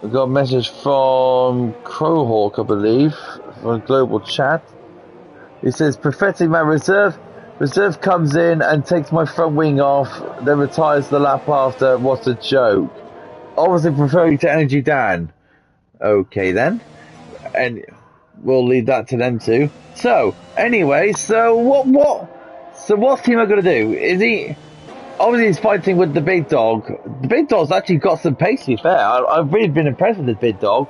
We got a message from Crowhawk, I believe, on global chat. He says, "Perfecting my reserve. Reserve comes in and takes my front wing off, then retires the lap after. What a joke. Obviously preferring to Energy Dan." Okay then. And we'll leave that to them too. So, anyway, so what's Timo gonna do? Is he... Obviously he's fighting with the big dog. The big dog's actually got some pace, to be fair. I've really been impressed with this big dog.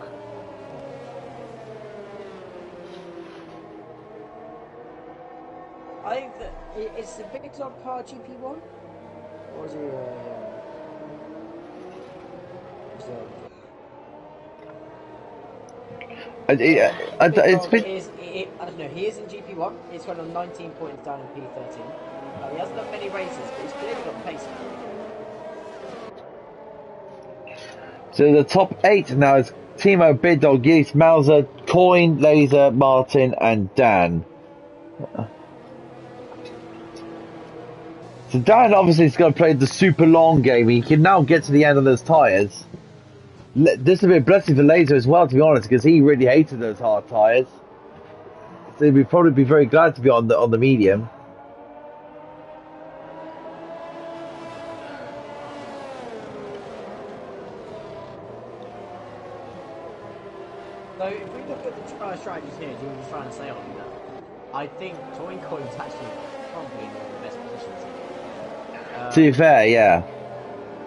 I think that is the big dog car GP1, or is it? I don't know. He is in GP1. He's got on 19 points down in P13. He hasn't done many races, but he's clearly got pace. So the top 8 now is Timo, Big Dog, Yeast, Mauser, Coin, Laser, Martin, and Dan. So Dan obviously is going to play the super long game. He can now get to the end of those tyres. This will be a blessing for Laser as well, to be honest, because he really hated those hard tyres. So he'd probably be very glad to be on the medium. So if we look at the strategies here, as you were trying to say on that, I think Toy Coin's actually probably in one of the best positions here. To be fair, yeah.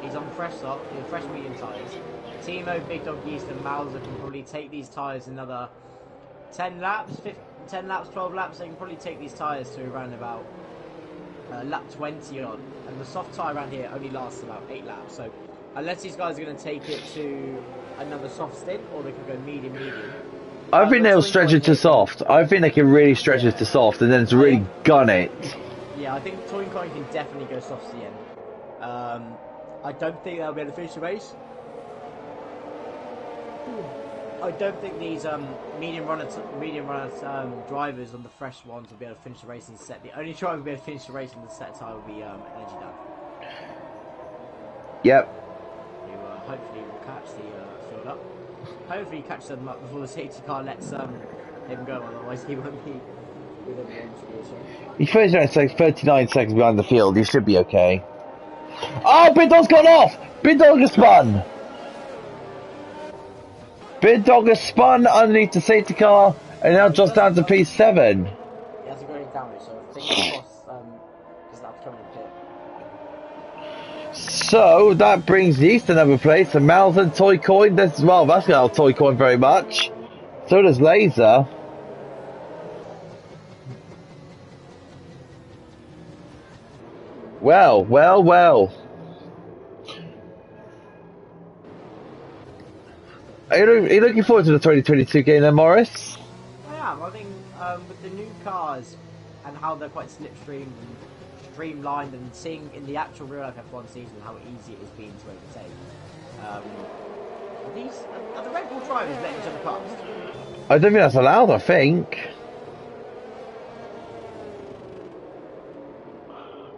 He's on fresh medium tyres. Timo, Big Dog, Yeast and Mauser can probably take these tyres another 10 laps, 12 laps. They can probably take these tyres to around about lap 20 on. And the soft tyre around here only lasts about 8 laps. So unless these guys are going to take it to another soft stint, or they could go medium. I think they'll stretch it to soft. I think they can really stretch it to soft and then it's really gun it. Yeah, I think Toy Coin can definitely go soft to the end. I don't think they'll be able to finish the race. I don't think these medium runners drivers on the fresh ones will be able to finish the race and set. The only driver will be able to finish the race in the set tire will be Energy Dan. Yep. Who hopefully will catch the field up. Hopefully he catches them up before the safety car lets him go, otherwise he won't be within the end. He finished at 39 seconds behind the field. He should be okay. Oh, Big Dog's gone off! Big Dog has spun! Big Dog has spun underneath the safety car and now drops down to P7. He hasn't got any damage, so I think he lost because that's coming in pit. So that brings Yeast another place, and Malvin, Toy Coin, that's going to help Toy Coin very much. So does Laser. Well. Are you looking forward to the 2022 game then, Morris? I am. I think with the new cars and how they're quite slipstreamed and streamlined, and seeing in the actual real life F1 season how easy it has been to overtake. Are the Red Bull drivers letting each other past? I don't think that's allowed, I think.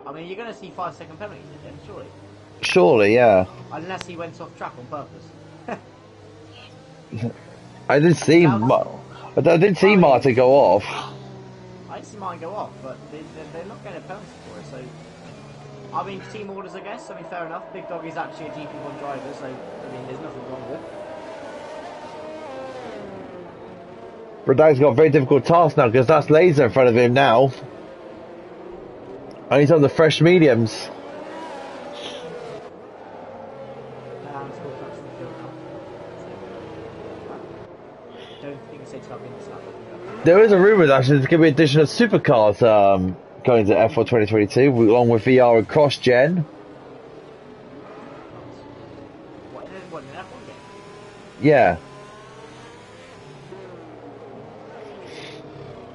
I mean, you're going to see 5-second penalties again, surely. Surely, yeah. Unless he went off track on purpose. I didn't see Martin go off. I didn't see Martin go off, but they're not getting a penalty for it, so... I mean, team orders, I guess. I mean, fair enough. Big Dog is actually a GP1 driver, so, I mean, there's nothing wrong with it. Bradag's got a very difficult task now, because that's Laser in front of him now. And he's on the fresh mediums. There is a rumour that there's going to be an addition of supercars going to F1 2022, along with VR and cross-gen. Yeah.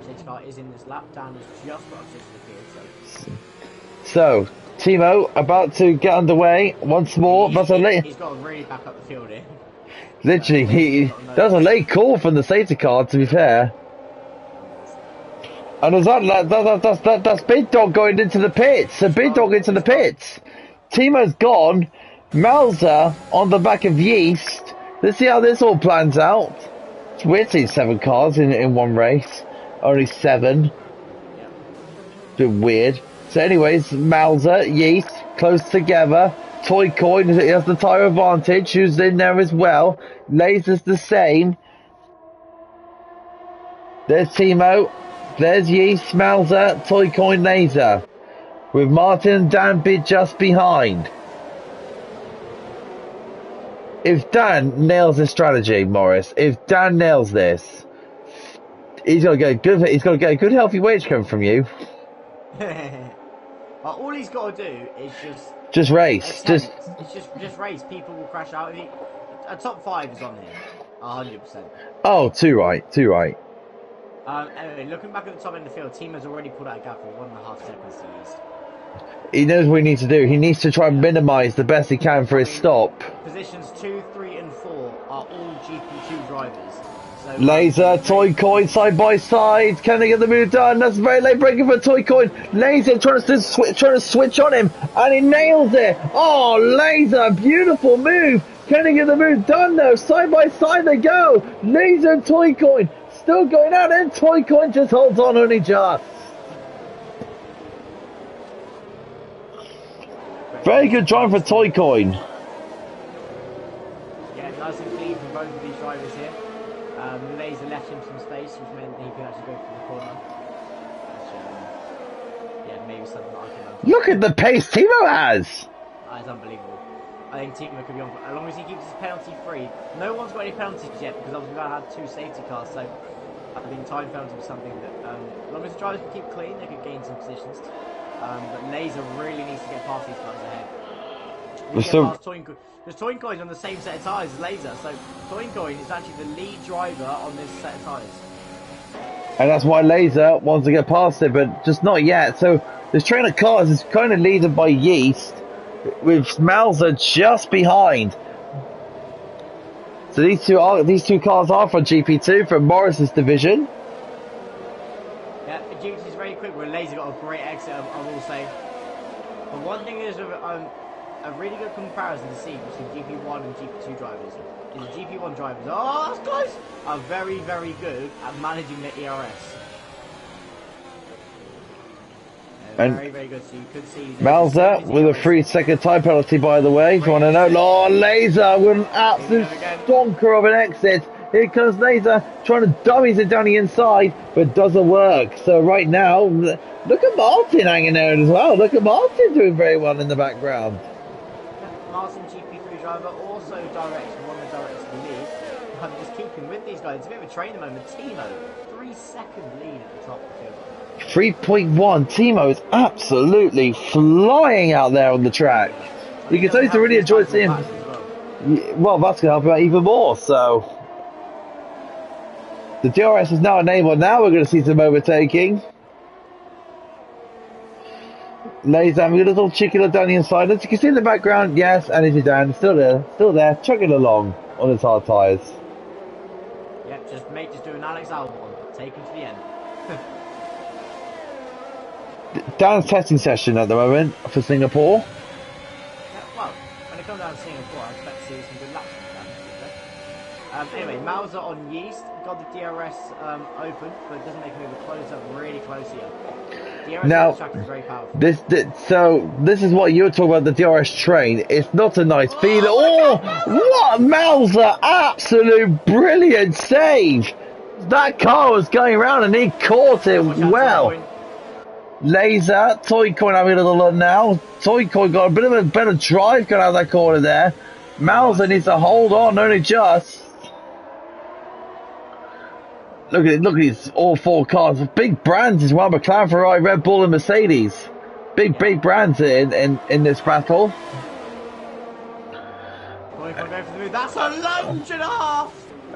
Safety car is in this lap. Dan is just got access to the field, so Timo about to get underway once more. He's got to really back up the field here. Literally, that was a late call from the safety car, to be fair. And there's that's Big Dog going into the pits. So Big Dog into the pits. Timo's gone. Mauser on the back of Yeast. Let's see how this all plans out. It's weird seeing 7 cars in one race. Only 7. Bit weird. So anyways, Mauser, Yeast, close together. Toy Coin has the tyre advantage, who's in there as well. Laser's the same. There's Timo. There's Yeast, Mauser, Toy Coin, Laser. With Martin and Dan just behind. If Dan nails this strategy, Morris, if Dan nails this, he's gonna get a good healthy wage coming from you. All he's got to do is just race. Just race. People will crash out. A top 5 is on here, 100%. Oh, too right. Anyway, looking back at the top end of the field, Timo's already pulled out a gap of 1.5 seconds to Yeast. He knows what he needs to do. He needs to try and minimise the best he can for his stop. Positions 2, 3, and 4 are all GP2 drivers. So Laser, Toy Coin, side by side. Can they get the move done? That's a very late breaking for Toy Coin. Laser trying to switch on him, and he nails it. Oh, Laser, beautiful move. Can he get the move done though? Side by side they go. Laser and Toy Coin still going out, and Toy Coin just holds on only just. Very good drive for Toy Coin. Yeah, nice and clean from both of these drivers here. Laser left him some space, which meant he could actually go for the corner. Which, yeah, maybe something that I can. Look at the pace Timo has. That is unbelievable. I think Timo could be on, as long as he keeps his penalty free. No one's got any penalties yet because obviously we've had 2 safety cars, so I think time penalty was something that, as long as the drivers can keep clean, they could gain some positions. But Laser really needs to get past these cars ahead. Because Toincoin's on the same set of tyres as Laser, so Toincoin is actually the lead driver on this set of tyres. And that's why Laser wants to get past it, but just not yet. So this train of cars is kind of led by Yeast, with Mauser just behind. So these two cars are from GP2 from Morris's division. Yeah, GP2 is very quick. Where Laser got a great exit, I will say. But one thing is a really good comparison to see between GP1 and GP2 drivers is the GP1 drivers, oh that's close, are very, very good at managing the ERS. And very, very good, so you could see Mauser with a 3-second time penalty, by the way, if you want to know. Oh, Laser with an absolute stonker of an exit. Here comes Laser trying to dummies it down the inside, but doesn't work. So right now, look at Martin hanging there as well. Look at Martin doing very well in the background. Martin, GP3 driver, also one of the directors of the league. I'm just keeping with these guys. It's a bit of a trainer moment. Timo, 3-second lead at the top of the field. 3.1. Timo is absolutely flying out there on the track. You can tell he's really enjoyed seeing him. Well, that's going to help him out even more. So the DRS is now enabled. Now we're going to see some overtaking. Laser having a little cheeky look down the inside. As you can see in the background, yes, energy down, still there, chugging along on his hard tyres. Yep, just do an Alex Albon, take him to the end. Dan's testing session at the moment for Singapore. Yeah, well, when it comes down to Singapore, I expect to see some good laps from Dan. Anyway, Mauser on Yeast, got the DRS open, but it doesn't make a move close up, really close here. DRS now, on the track is very powerful. This is what you were talking about, the DRS train. It's not a nice feeling. Oh, what Mauser! Absolute brilliant save! That car was going around and he caught it well. Laser, Toy Coin having a little look now. Toy Coin got a bit of a better drive going out of that corner there. Mauser needs to hold on, only just. Look at these all 4 cars. Big brands as well. McLaren, Ferrari, Red Bull and Mercedes. Big brands in this battle. That's a lunge and a half.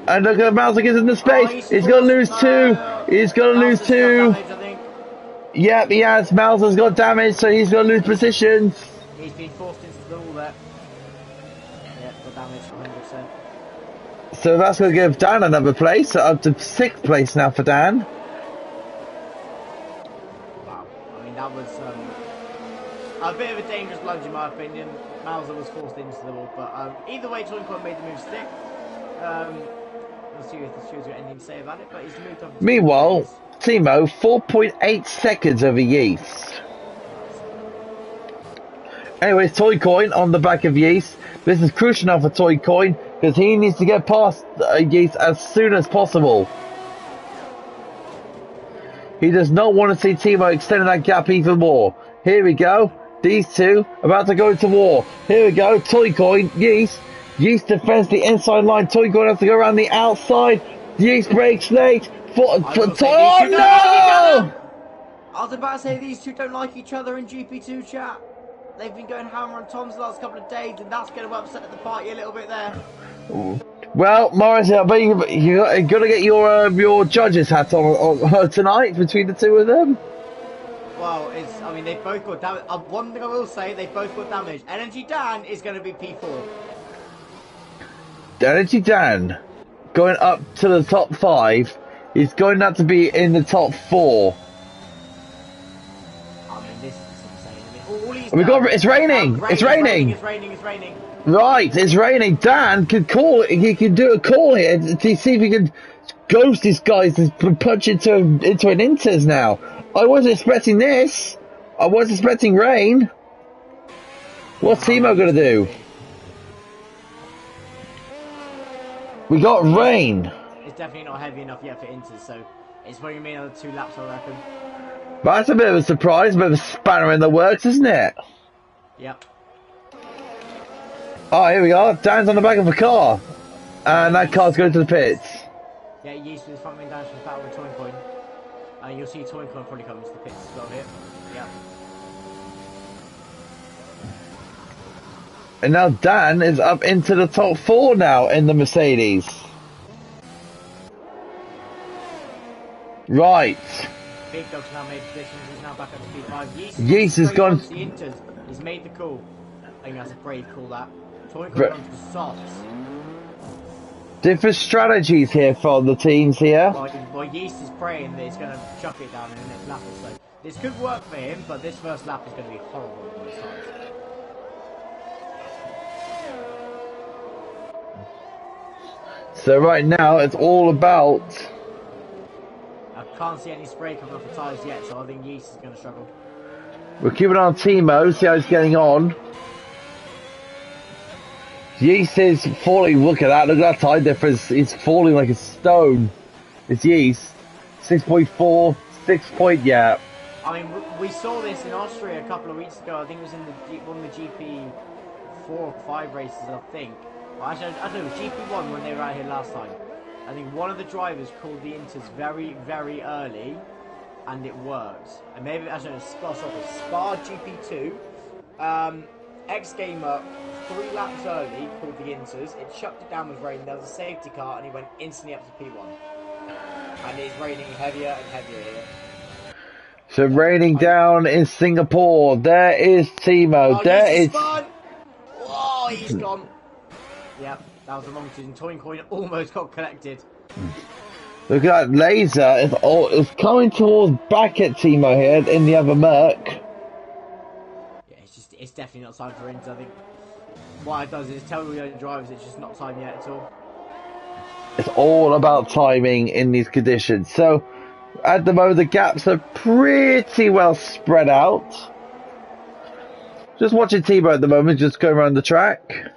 And look at Mauser gets in the space. He's going to lose 2. He's going to lose 2. Yep, he has. Mauser's got damage, so he's going to lose positions. He's been forced into the wall there. Yep, got damage 100%. So that's going to give Dan another place, so up to 6th place now for Dan. Wow. I mean, that was a bit of a dangerous lunge in my opinion. Mauser was forced into the wall, but either way, Toyncoin made the move stick. Let's see if the Stewards got anything to say about it, but he's moved up. Meanwhile, Timo, 4.8 seconds over Yeast. Anyways, Toycoin on the back of Yeast. This is crucial now for Toycoin because he needs to get past Yeast as soon as possible. He does not want to see Timo extending that gap even more. Here we go. These two about to go into war. Here we go. Toycoin, Yeast. Yeast defends the inside line. Toycoin has to go around the outside. Yeast breaks late. Oh no! I was about to say these two don't like each other in GP2 chat. They've been going hammer on Tom's the last couple of days, and that's going to upset the party a little bit there. Well, Morris, I bet you're going to get your judges' hat on tonight between the two of them. Well, I mean, they've both got damage. One thing I will say, they've both got damage. Energy Dan is going to be P4. Energy Dan, going up to the top 5, is going to have to be in the top 4. I mean, this is insane. I mean, it's raining. It's raining. It's raining. Right, it's raining. Dan could call it. He could do a call here to see if he could ghost these guys to punch into an Inters now. I wasn't expecting this. I was expecting rain. What's Timo gonna do? We got rain. It's definitely not heavy enough yet for Inters, so it's probably gonna be another 2 laps, I reckon. That's a bit of a surprise, a bit of a spanner in the works, isn't it? Yep. Oh, here we are. Dan's on the back of a car. And that car's going to the pits. Yeah, Yeast with his front wing down from battle with Toyncoin. You'll see Toyncoin probably coming to the pits as well here. Yeah. And now Dan is up into the top 4 now in the Mercedes. Right. Big Dog's now made positions. He's now back up to P5. Yeast has gone. The Inters. He's made the call. I think that's a brave call, that. Toyncoin runs the softs. Different strategies here from the teams here. Well, Yeast is praying that he's going to chuck it down in the next lap or so. This could work for him, but this first lap is going to be horrible on the sides. So right now it's all about. I can't see any spray coming off the tyres yet, so I think Yeast is going to struggle. We're keeping on Timo, see how he's getting on. Yeast is falling. Look at that tyre difference. It's falling like a stone. It's Yeast. 6.4, 6 point, yeah. I mean, we saw this in Austria a couple of weeks ago. I think it was in one of the GP4 or 5 races, I think. Well, actually, I don't know, it was GP1 when they were out here last time. I think one of the drivers called the Inters very, very early, and it worked. And maybe, I don't know, Spa GP2. X Gamer 3 laps early called the Inters. It chucked it down with rain. There was a safety car, and he went instantly up to P1. And it's raining heavier and heavier here. So raining down in Singapore. There is Timo. There is. Oh, he's gone. Yep, that was a long decision. Toyncoin almost got collected. Look at that laser. It's coming towards back at Timo here in the other Merc. Yeah, it's definitely not time for Inter. I think what it does is tell the other drivers it's just not time yet at all. It's all about timing in these conditions. So at the moment the gaps are pretty well spread out. Just watching Timo at the moment just go around the track.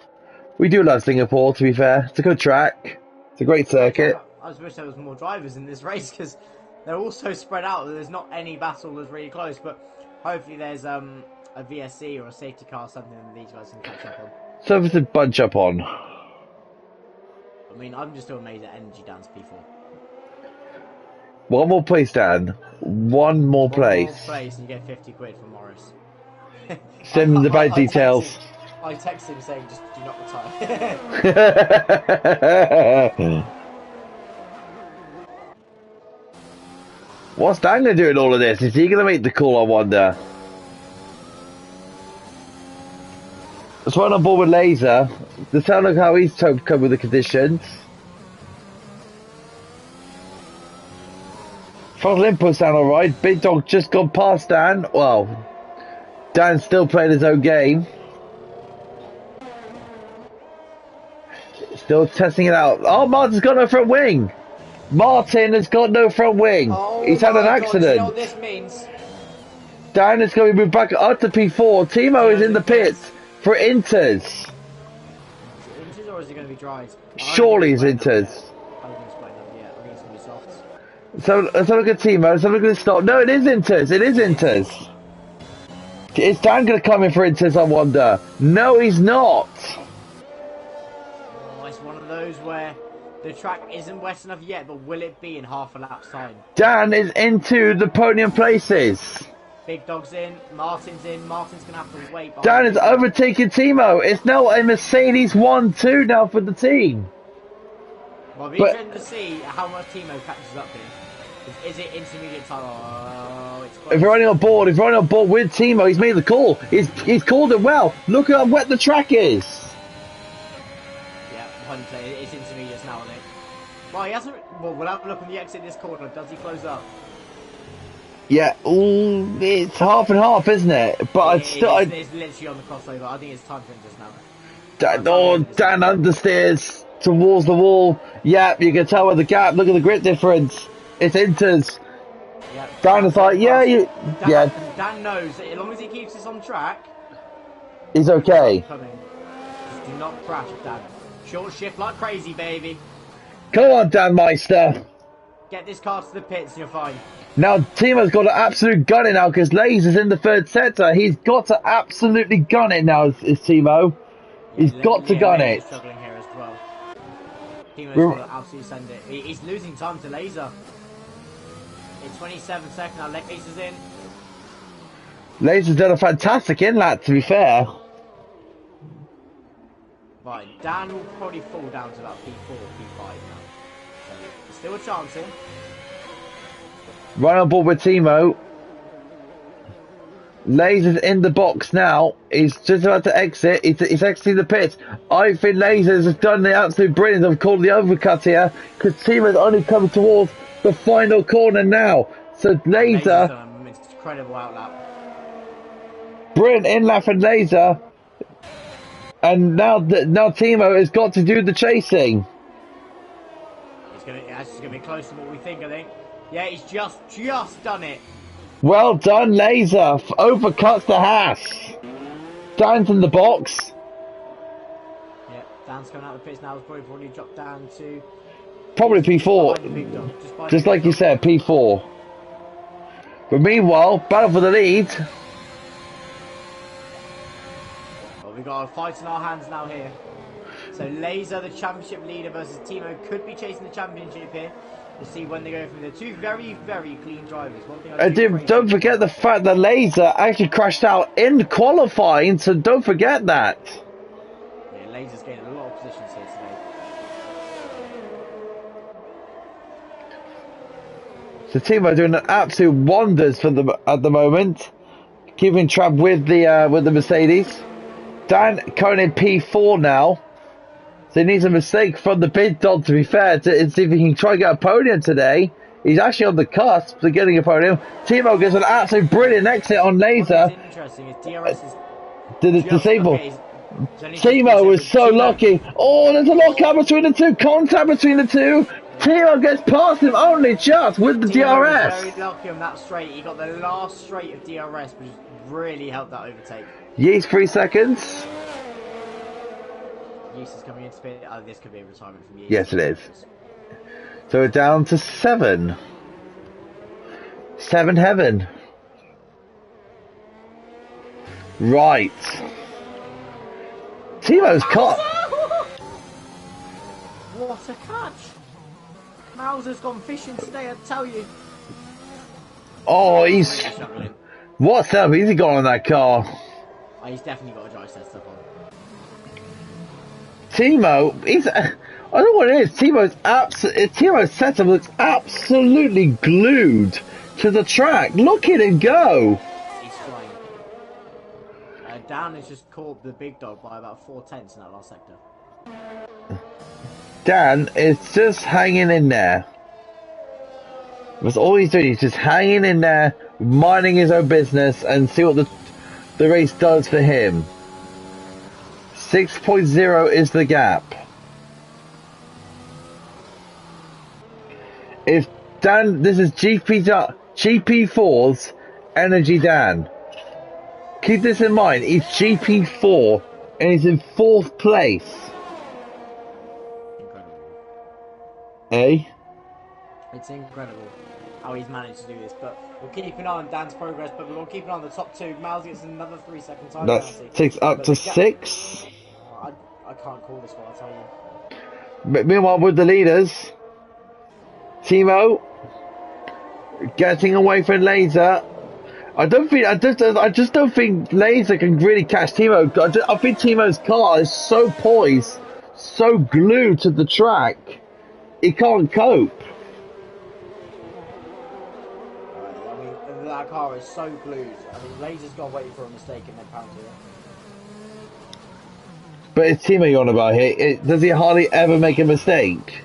We do love Singapore, to be fair. It's a good track. It's a great circuit. I just wish there was more drivers in this race because they're all so spread out that there's not any battle that's really close. But hopefully there's a VSC or a safety car or something that these guys can catch up on. Something to bunch up on. I mean, I'm just still amazed at Energy Dan's P4. One more place, Dan. One more place. One more place and you get 50 quid from Morris. Send them the bank details. I texted him saying, just do not retire. What's Dan going to do in all of this? Is he going to make the call, I wonder? Let's run on board with Laser. Let's have a look how he's coped with the conditions. Throttle input's down alright. Big Dog just got past Dan. Well, Dan's still playing his own game. Still testing it out. Oh, Martin's got no front wing. Martin has got no front wing. Oh, He's had an my God, accident. you know what this means? Dan is going to move back up to P4. Timo is in the pits for Inters. Is it Inters or is it going to be dries? Surely it's Inters. I don't think it's quite done yet. I think it's going to be softs. So let's have a look at Timo. Let's have a look at the stop. No, it is Inters. It is Inters. Is Dan going to come in for Inters, I wonder? No, he's not. Oh, it's one of those where the track isn't wet enough yet, but will it be in half a lap's time? Dan is into the podium places. Big Dog's in, Martin's in, Martin's going to have to wait. Dan is overtaking Timo. It's now a Mercedes 1-2 now for the team. Well, it'll be interesting to see how much Timo catches up here. Is it intermediate time? Oh, it's close. If you're running on board, with Timo, he's made the call. He's called it well. Look at how wet the track is. Yeah, Hunter, it's intermediate now, isn't it? Well, he hasn't. Well, we'll have a look on the exit this corner. Does he close up? Yeah, ooh, it's half and half, isn't it? But It's literally on the crossover. I think it's time for him just now. Dan understeers towards the wall. Yeah, you can tell with the gap. Look at the grip difference. It's Inters. Yeah, Dan is like, Dan knows that as long as he keeps this on track, he's okay. just do not crash, Dan. Short shift like crazy, baby. Come on, Dan Meister. Get this car to the pits and you're fine. Now, Timo's got an absolute gun it now because Laser's in the third sector. He's got to absolutely gun it now, is Timo. He's got to gun it. Struggling here as well. Timo's got to absolutely send it. He's losing time to Laser. It's 27 seconds now. Laser's in. Laser's done a fantastic in-lap, to be fair. Right, Dan will probably fall down to about P4, P5 now. So, there's still a chance here. Right on board with Timo. Laser's in the box now. He's just about to exit. He's exiting the pits. I think Lasers has done the absolute brilliance of calling the overcut here because Timo's only coming towards the final corner now. So Laser, done an incredible outlap. brilliant in-lap from Laser. And now Timo has got to do the chasing. It's gonna be close to what we think, I think. Yeah, he's just done it. Well done, Laser. Overcuts the Haas. Dan's in the box. Yeah, Dan's coming out of the pits now. It's probably dropped down to Probably P4. Just like you said, P4. But meanwhile, battle for the lead. Well, we've got a fight in our hands now here. So Laser, the championship leader, versus Timo, could be chasing the championship here. To see when they go from the two very, very clean drivers. One thing Don't forget the fact that Laser actually crashed out in qualifying, so don't forget that. Yeah, Laser's gained a lot of positions here today. So Timo doing absolute wonders for them at the moment, keeping track with the Mercedes. Dan currently in P4 now. So he needs a mistake from the big dog, to be fair, to see if he can try and get a podium today. He's actually on the cusp of getting a podium. Timo gets an absolute brilliant exit on Laser. What's interesting is DRS is disabled. Timo was so lucky. Oh, there's a lockout between the two. Contact between the two. Timo gets past him only just with the Timo DRS. was very lucky on that straight. He got the last straight of DRS, which really helped that overtake. Yeast 3 seconds. Yeast is coming into pit. Oh, this could be a retirement from Yeast. Yes, it is. So we're down to 7. 7 heaven. Right. Timo's caught. What a catch! Mauser's gone fishing today, I tell you. Oh, he's... What's up? He's got on that car. Oh, he's definitely got a dry set stuff on. Timo, I don't know what it is. Timo's setup looks absolutely glued to the track. Look at him go. He's flying. Dan has just caught the big dog by about 4/10 in that last sector. Dan is just hanging in there. That's all he's doing. He's just hanging in there, minding his own business, and see what the race does for him. 6.0 is the gap. If Dan, this is GP4's Energy Dan. Keep this in mind. He's GP4 and he's in 4th place. Incredible. Eh? It's incredible how he's managed to do this, but we'll keep an eye on Dan's progress, but we'll keep an eye on the top 2. Miles gets another 3-second time That's penalty. 6 up to 6. I can't call this one, I'll tell you. But meanwhile, with the leaders, Timo getting away from Laser. I just don't think Laser can really catch Timo. I think Timo's car is so poised, so glued to the track, he can't cope. I mean, that car is so glued. I mean, Laser's got to wait for a mistake and then pound it. But it's Timo you're on about here. Does he hardly ever make a mistake?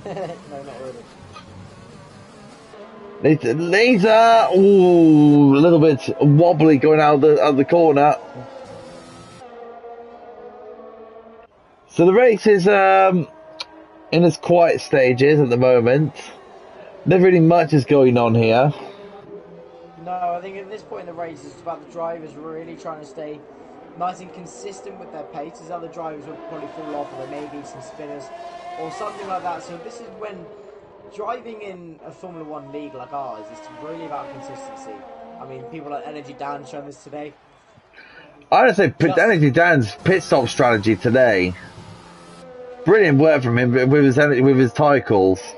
No. No, not really. Laser, ooh, a little bit wobbly going out of the corner. So the race is in its quiet stages at the moment. Never really much is going on here. No, I think at this point in the race, it's about the drivers really trying to stay nice and consistent with their pace, as other drivers will probably fall off, or there may be some spinners or something like that. So this is when driving in a Formula 1 league like ours is really about consistency. I mean, people like Energy Dan shown this today. I'd say Energy Dan's pit stop strategy today. Brilliant work from him with his tyre calls. Yes,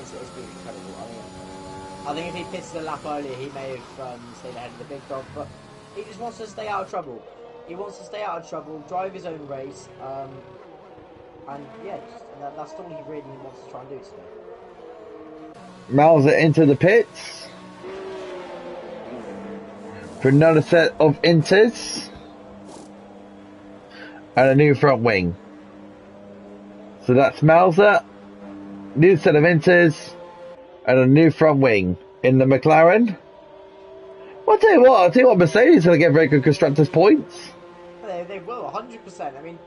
it's been incredible. I think if he pits the lap earlier, he may have stayed ahead of the big dog, but he just wants to stay out of trouble. He wants to stay out of trouble, drive his own race, and yeah, that's all he really wants to try and do today. Mauser into the pits for another set of inters and a new front wing. So that's Mauser, new set of inters and a new front wing in the McLaren. I'll tell you what, Mercedes is going to get very good constructors points. They will, 100%. I mean,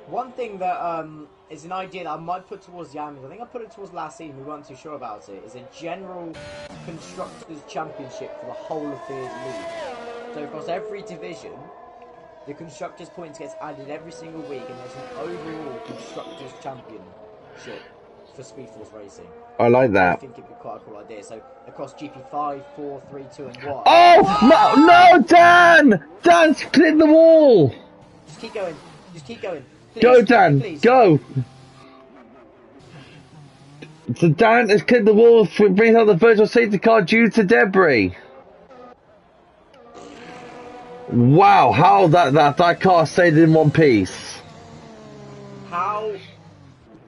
one thing that is an idea that I might put towards the Amers, I think I put it towards last season, we weren't too sure about it, is a general constructors championship for the whole of the league. So across every division, the constructors points gets added every single week, and there's an overall constructors championship for Speed Force Racing. I like that. I think it'd be quite a cool idea. So across GP5, 4, 3, 2 and 1. Oh no, Dan! Dan's cleared the wall. Just keep going. Please, go, Dan. Please. Go. So Dan has cleared the wall, brings out the virtual safety car due to debris. Wow, how that car stayed in one piece. How?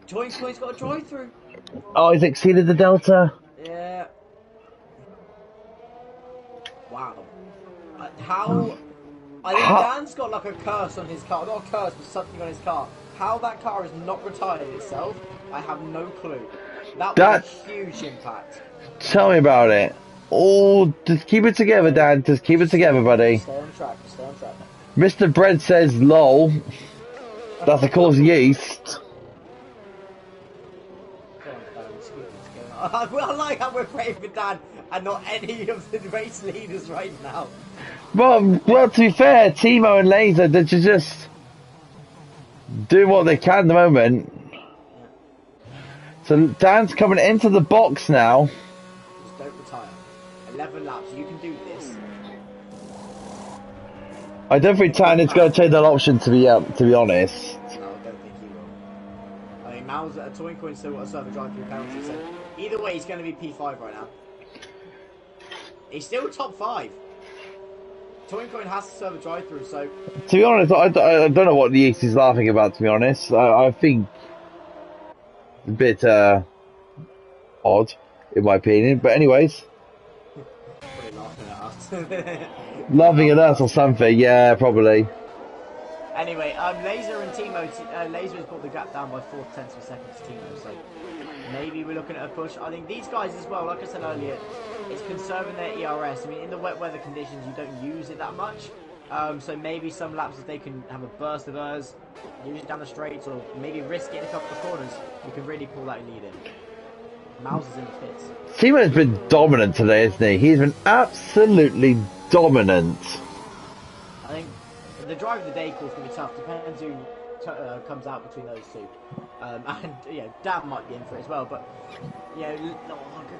Joint's got a drive through. Oh, he's exceeded the delta. Yeah. Wow. How? I think Dan's got like a curse on his car. Not a curse, but something on his car. How that car has not retired itself, I have no clue. That was a huge impact. Tell me about it. Oh, just keep it together, Dan. Just keep it together, buddy. Stay on track. Mr. Bread says, lol. That's the cause of yeast. I like how we're praying for Dan and not any of the race leaders right now. Well, to be fair, Timo and Laser, they're just doing what they can at the moment. So Dan's coming into the box now. Just don't retire. 11 laps, you can do this. I don't think Dan is going to take that option, to be honest. No, I don't think he will. I mean, Mal's at a Toy Coin still got a server drive through penalty, so either way, he's going to be P5 right now. He's still top 5. Toy Coin has to serve a drive through, so. To be honest, I don't know what the East is laughing about, to be honest. I think it's a bit odd, in my opinion. But anyways. Probably laughing at us. Laughing at us or something, yeah, probably. Anyway, Laser and Timo, Laser has brought the gap down by 4/10 of a second to Timo, so maybe we're looking at a push. I think these guys as well, like I said earlier, it's conserving their ERS. I mean, in the wet weather conditions, you don't use it that much. So maybe some laps if they can have a burst of hers, use it down the straights, or maybe risk it in a couple of corners, you can really pull that lead in. Mouse is in the pits. Timo's been dominant today, isn't he? He's been absolutely dominant. I think the drive of the day course going to be tough. Depends who comes out between those two. And Dan might be in for it as well. But good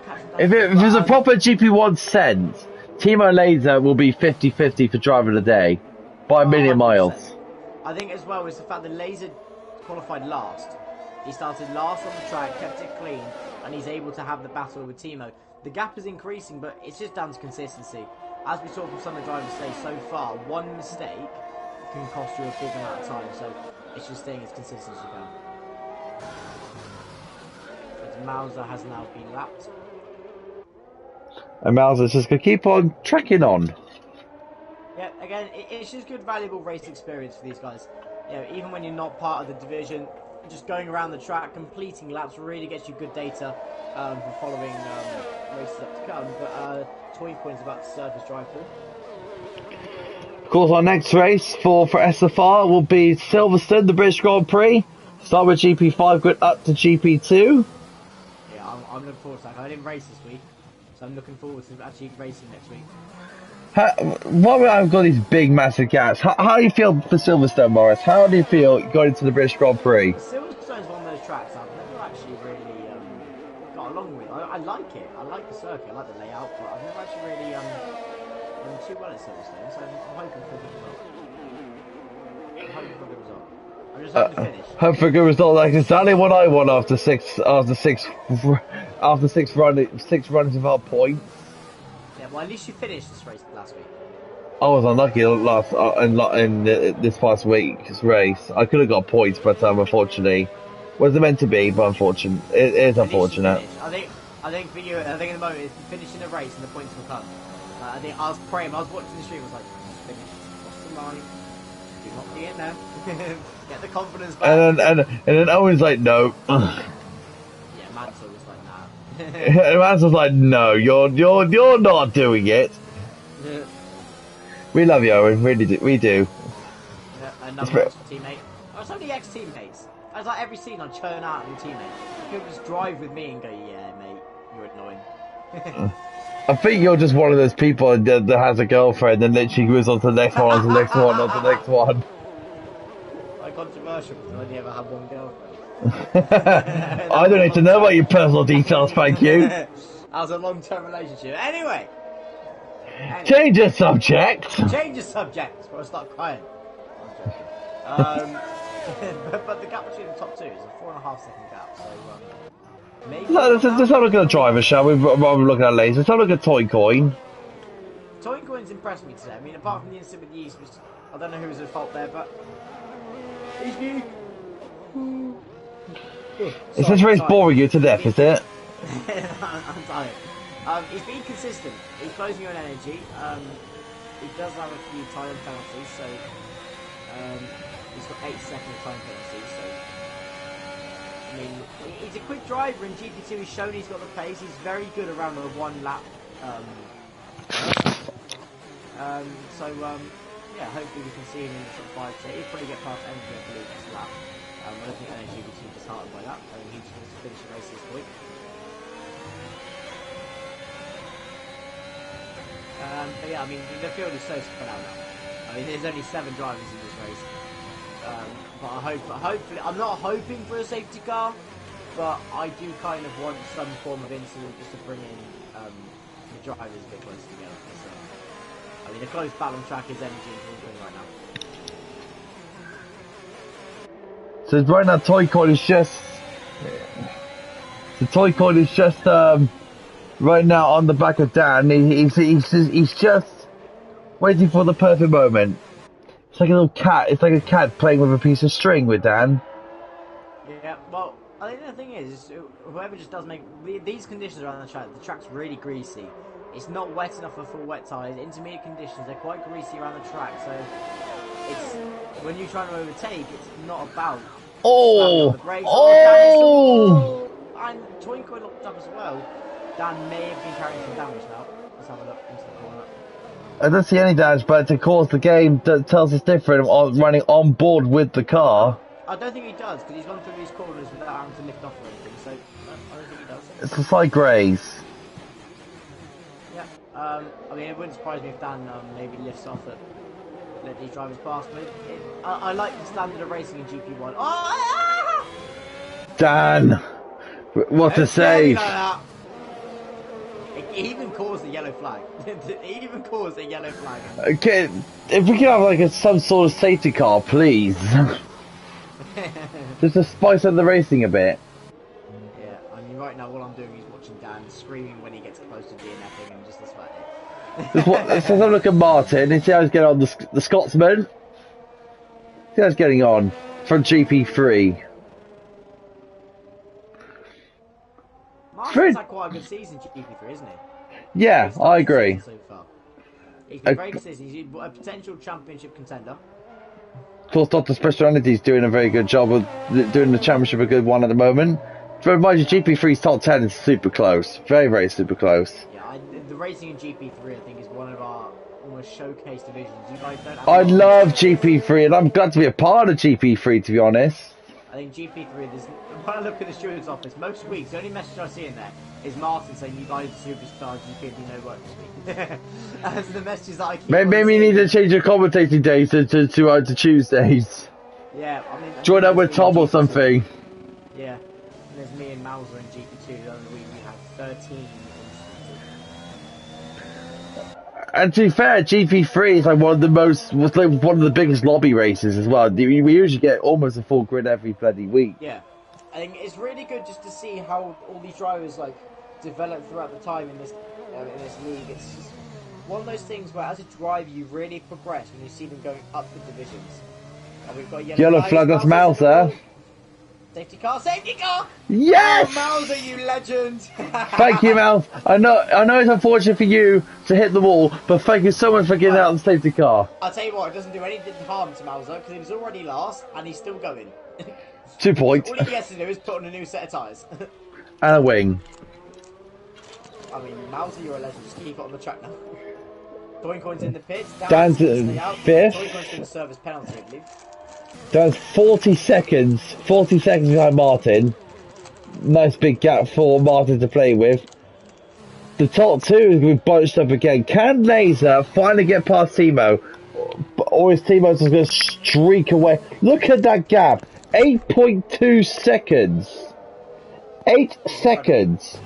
catch. If it was a proper GP1 sense, Timo Laser will be 50-50 for driver of the day by a million 100%. miles. I think as well is the fact that Laser qualified last. He started last on the track, kept it clean, and he's able to have the battle with Timo. The gap is increasing, but it's just down to consistency. As we saw from some of the drivers say so far, one mistake can cost you a big amount of time. So it's just staying as consistent as you can. But Mauser has now been lapped. And Mauser's just going to keep on trekking on. Yeah, again, it's just good, valuable race experience for these guys. Even when you're not part of the division, just going around the track, completing laps really gets you good data for following races up to come. But Toy Coin's about to serve his drive through. Of course, our next race for SFR will be Silverstone, the British Grand Prix. Start with GP5, going up to GP2. Yeah, I'm looking forward to that. I didn't race this week, so I'm looking forward to actually racing next week. Why I've got these big, massive gaps? How do you feel for Silverstone, Morris? How do you feel going into the British Grand Prix? Silverstone's one of those tracks I've never actually really got along with. I like it. I like the circuit. I like the layout, but I've never actually really done too well at Silverstone. So I'm hoping for a good result. I'm just hoping to finish. Hope for a good result. Like exactly what I want after six runs without points. Yeah, well, at least you finished this race last week. I was unlucky in this past week's race. I could have got points, but unfortunately, wasn't meant to be. But unfortunate, it is unfortunate. I think for you, I think at the moment it's finishing the race and the points will come. I think I was praying. I was watching the stream. I was like, finish. What's the line? Do not be in there. Get the confidence back. And then Owen's like, no. Yeah, Mansell was like, nah. And Mansell's like, no, you're not doing it. Yeah. We love you, Owen. Really do. We do. Yeah, another teammate. Oh, so many ex-teammates. I was like every scene I churn out a new teammate. You could just drive with me and go, yeah, mate, you're annoying. I think you're just one of those people that has a girlfriend and literally moves on to the next one, on to the next one, on to the next one. Quite controversial because I only ever had one girlfriend. I don't need to know about your personal details, thank you. That was a long-term relationship. Anyway. Change the subject. Change the subject before I start crying. I'm joking. But the gap between the top two is a 4.5 second gap. So maybe. Let's have a look at the driver, shall we? Rather than looking at Laser, let's have a look at Toy Coin. Toy Coin's impressed me today. I mean, apart from the incident with Yeast, which I don't know who was at fault there, but he's me. Is this race boring you to death? Is it? I'm tired. He's been consistent. He's closing on energy. He does have a few time penalties, so he's got 8 second time penalties. So I mean, he's a quick driver in GP2. He's shown he's got the pace. He's very good around a 1 lap. Yeah, hopefully we can see him in the top 5. So he'll probably get past energy, I believe, this lap. I don't think energy will be too disheartened by that. I think he just wants to finish the race this point. But yeah, I mean, the field is so spread out now. I mean, there's only 7 drivers in this race. But hopefully, I'm not hoping for a safety car, but I do kind of want some form of incident just to bring in the drivers a bit closer together. So, I mean, the close battle on track is energy and Toy right now. So right now, Toy Coin is just. The Toy Coin is just right now on the back of Dan. He's just waiting for the perfect moment. It's like a little cat. It's like a cat playing with a piece of string with Dan. Yeah, well, I think the thing is whoever just does make these conditions around the track's really greasy. It's not wet enough for full wet tyres. Intermediate conditions, they're quite greasy around the track. So it's when you're trying to overtake, it's not about. Oh! The brakes. and Toinko locked up as well. Dan may have been carrying some damage now. Let's have a look into the corner. I don't see any damage, but of course the game tells us different on running on board with the car. I don't think he does, because he's gone through these corners without having to lift off or anything, so I don't think he does. It's a slight graze. Yeah, I mean, it wouldn't surprise me if Dan maybe lifts off it. Let these drivers pass, but I like the standard of racing in GP1. Oh! Dan! What a save! It even caused a yellow flag. It even caused a yellow flag. Okay, if we could have like some sort of safety car, please. Just to spice up the racing a bit. Yeah, I mean, right now all I'm doing is watching Dan screaming when he gets close to DNFing, and just that's about it. Let's have a look at Martin and see how he's getting on, the Scotsman. See how he's getting on from GP3. Martin's had quite a good season, GP3, isn't he? Yeah, I agree. So far. He's been very good season. He's a potential championship contender. Of course, Dr. Speciality's doing a very good job of doing the championship a good one at the moment. For mind you, GP3's top 10 is super close. Very, very super close. Yeah, the racing in GP3 I think is one of our almost showcase divisions. You guys don't have I love GP3 and I'm glad to be a part of GP3 to be honest. I think GP3, when I look at the steward's office, most weeks, the only message I see in there is Martin saying, you guys are superstars, you give me no work this week. That's the messages that I keep Maybe you need to change your commentating days to Tuesdays. Yeah, I mean... Join up with Tom or something. Yeah, and there's me and Mauser in GP2, the other week we had 13 And to be fair, GP3 is like one of the biggest lobby races as well. We usually get almost a full grid every bloody week. Yeah, I think it's really good just to see how all these drivers like develop throughout the time in this league. It's just one of those things where, as a driver, you really progress when you see them going up the divisions. And we've got yellow flag off Mauser. Safety car, safety car! Yes! Oh, Mauser, you legend! Thank you, Mal. I know it's unfortunate for you to hit the wall, but thank you so much for getting out of the safety car. I'll tell you what, it doesn't do any harm to Mauser, because he was already last, and he's still going. 2 points. All he has to do is put on a new set of tyres. And a wing. I mean, Mauser, you're a legend. Just keep it on the track now. Toincoin's in the pits. Dan's fifth. Toincoin's going to serve his penalty, I believe. Dan's 40 seconds behind Martin. Nice big gap for Martin to play with. The top two is going to be bunched up again. Can Laser finally get past Timo? Or is Timo just going to streak away? Look at that gap. 8.2 seconds. 8 seconds.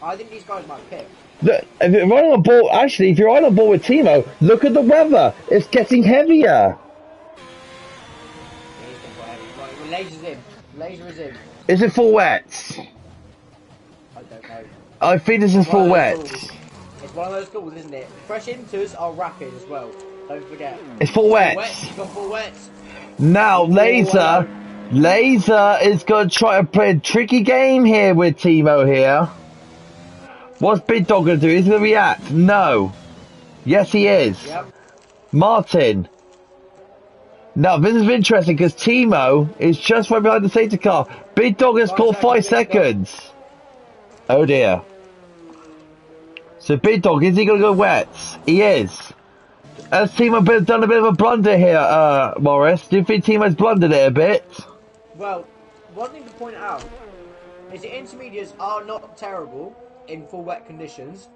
I think these guys might pick. Look, if you're riding on board, actually, if you're riding on board with Timo, look at the weather. It's getting heavier. Right, Laser's in. Laser is in. Is it full wets? I don't know. I think this is full wets. It's one of those calls, isn't it? Fresh inters are rapid as well. Don't forget. It's full wets. You've got full wets. Now, Laser is going to try to play a tricky game here with Timo here. What's Big Dog going to do? Is he going to react? No. Yes, he is. Yep. Martin. Now, this is interesting because Timo is just right behind the safety car. Big Dog has caught 5 seconds. Oh dear. So Big Dog, is he going to go wets? He is. Has Timo done a bit of a blunder here, Morris? Do you think Timo's blundered it a bit? Well, one thing to point out is the intermediates are not terrible in full wet conditions,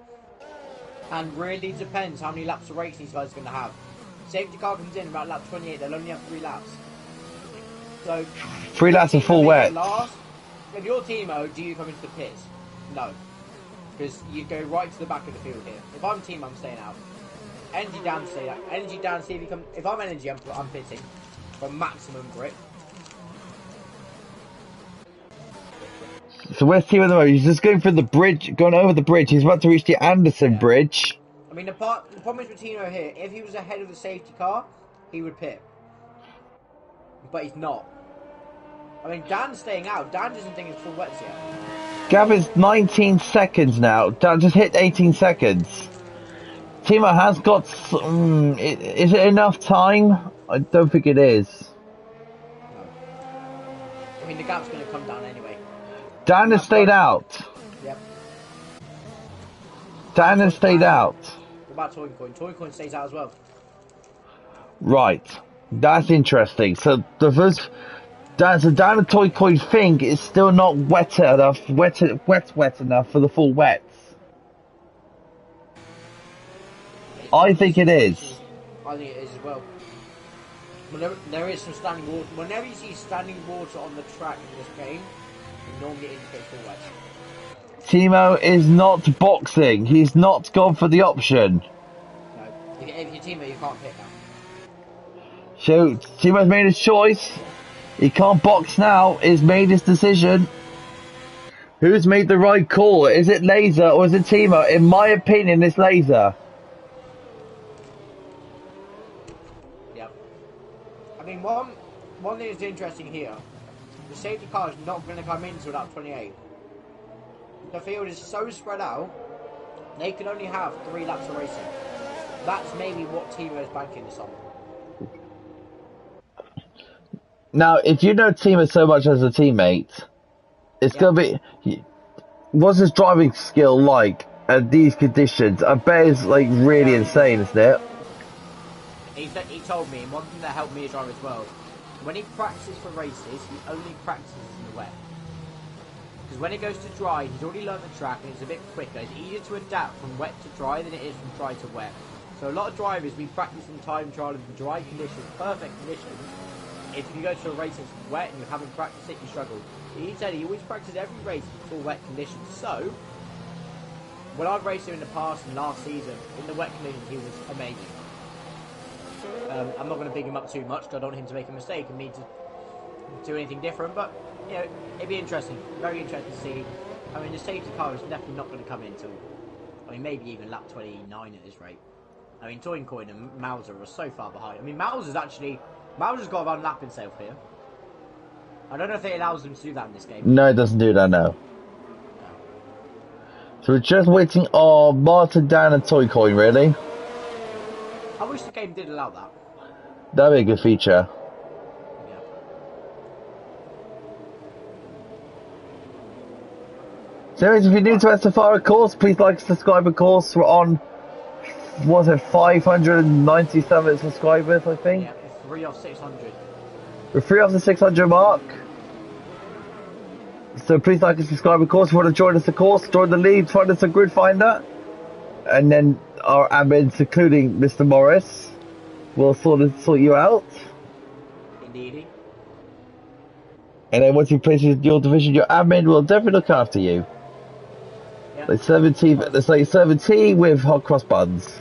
and really depends how many laps of race these guys are going to have. Safety car comes in about lap 28, they'll only have 3 laps. So 3 laps of full wet. If you're Timo, do you come into the pits? No. Because you go right to the back of the field here. If I'm Timo, I'm staying out. Energy down, stay out. Energy down, see if you come. If I'm energy, I'm pitting for maximum grip. So where's Timo at the moment? He's just going through the bridge, going over the bridge. He's about to reach the Anderson Bridge. I mean, the problem is with Timo here, if he was ahead of the safety car, he would pit. But he's not. I mean, Dan's staying out. Dan doesn't think it's full wets yet. Gap is 19 seconds now. Dan just hit 18 seconds. Timo has got... is it enough time? I don't think it is. No. I mean, the gap's going to come down anyway. Dan has stayed out. Yep. Dan has stayed out. What about Toy Coin? Toy Coin stays out as well. Right. That's interesting. So the first so Dan and Toy Coin think it's still not wet enough for the full wets. I think it is. I think it is as well. Whenever there is some standing water, whenever you see standing water on the track in this game, it normally indicates full wet. Timo is not boxing. He's not gone for the option. No, if you're teammate, you can't hit now. So Timo's made his choice. He can't box now. He's made his decision. Who's made the right call? Is it Laser or is it Timo? In my opinion, it's Laser. Yep. I mean, one thing that's interesting here, the safety car is not going to come in until lap 28. The field is so spread out, they can only have 3 laps of racing. That's maybe what Timo is banking this on. Now, if you know Timo so much as a teammate, it's going to be... What's his driving skill like at these conditions? I bet it's like really insane, isn't it? He told me, and one thing that helped me drive as well, when he practices for races, he only practices in the wet. Because when it goes to dry, he's already learned the track and it's a bit quicker. It's easier to adapt from wet to dry than it is from dry to wet. So a lot of drivers, we practice in time trial in dry conditions, perfect conditions. If you go to a race that's wet and you haven't practiced it, you struggle. He said he always practices every race in full wet conditions. So, when I've raced him in the past and last season, in the wet conditions, he was amazing. I'm not going to big him up too much because I don't want him to make a mistake and me to do anything different. But, you know, it'd be interesting. Very interesting to see. I mean, the safety car is definitely not going to come in until, I mean, maybe even lap 29 at this rate. I mean, Toy Coin and Mauser are so far behind. I mean, Mauser's got about lap himself here. I don't know if it allows him to do that in this game. No, it doesn't do that, no. So we're just waiting on Martin, Dan and Toy Coin, really. I wish the game did allow that. That'd be a good feature. Yeah. So if you're new to SFR, of course, please like and subscribe, of course. We're on, what was it, 597 subscribers, I think? Yeah, 3 off 600. We're 3 off the 600 mark. So please like and subscribe, of course. If you want to join us, of course, join the lead, find us a grid finder. And then our admins, including Mr. Morris, will sort you out. Indeedy. And then once you place your division, your admin will definitely look after you. Yeah. Like 17, it's like 17 with hot cross buns.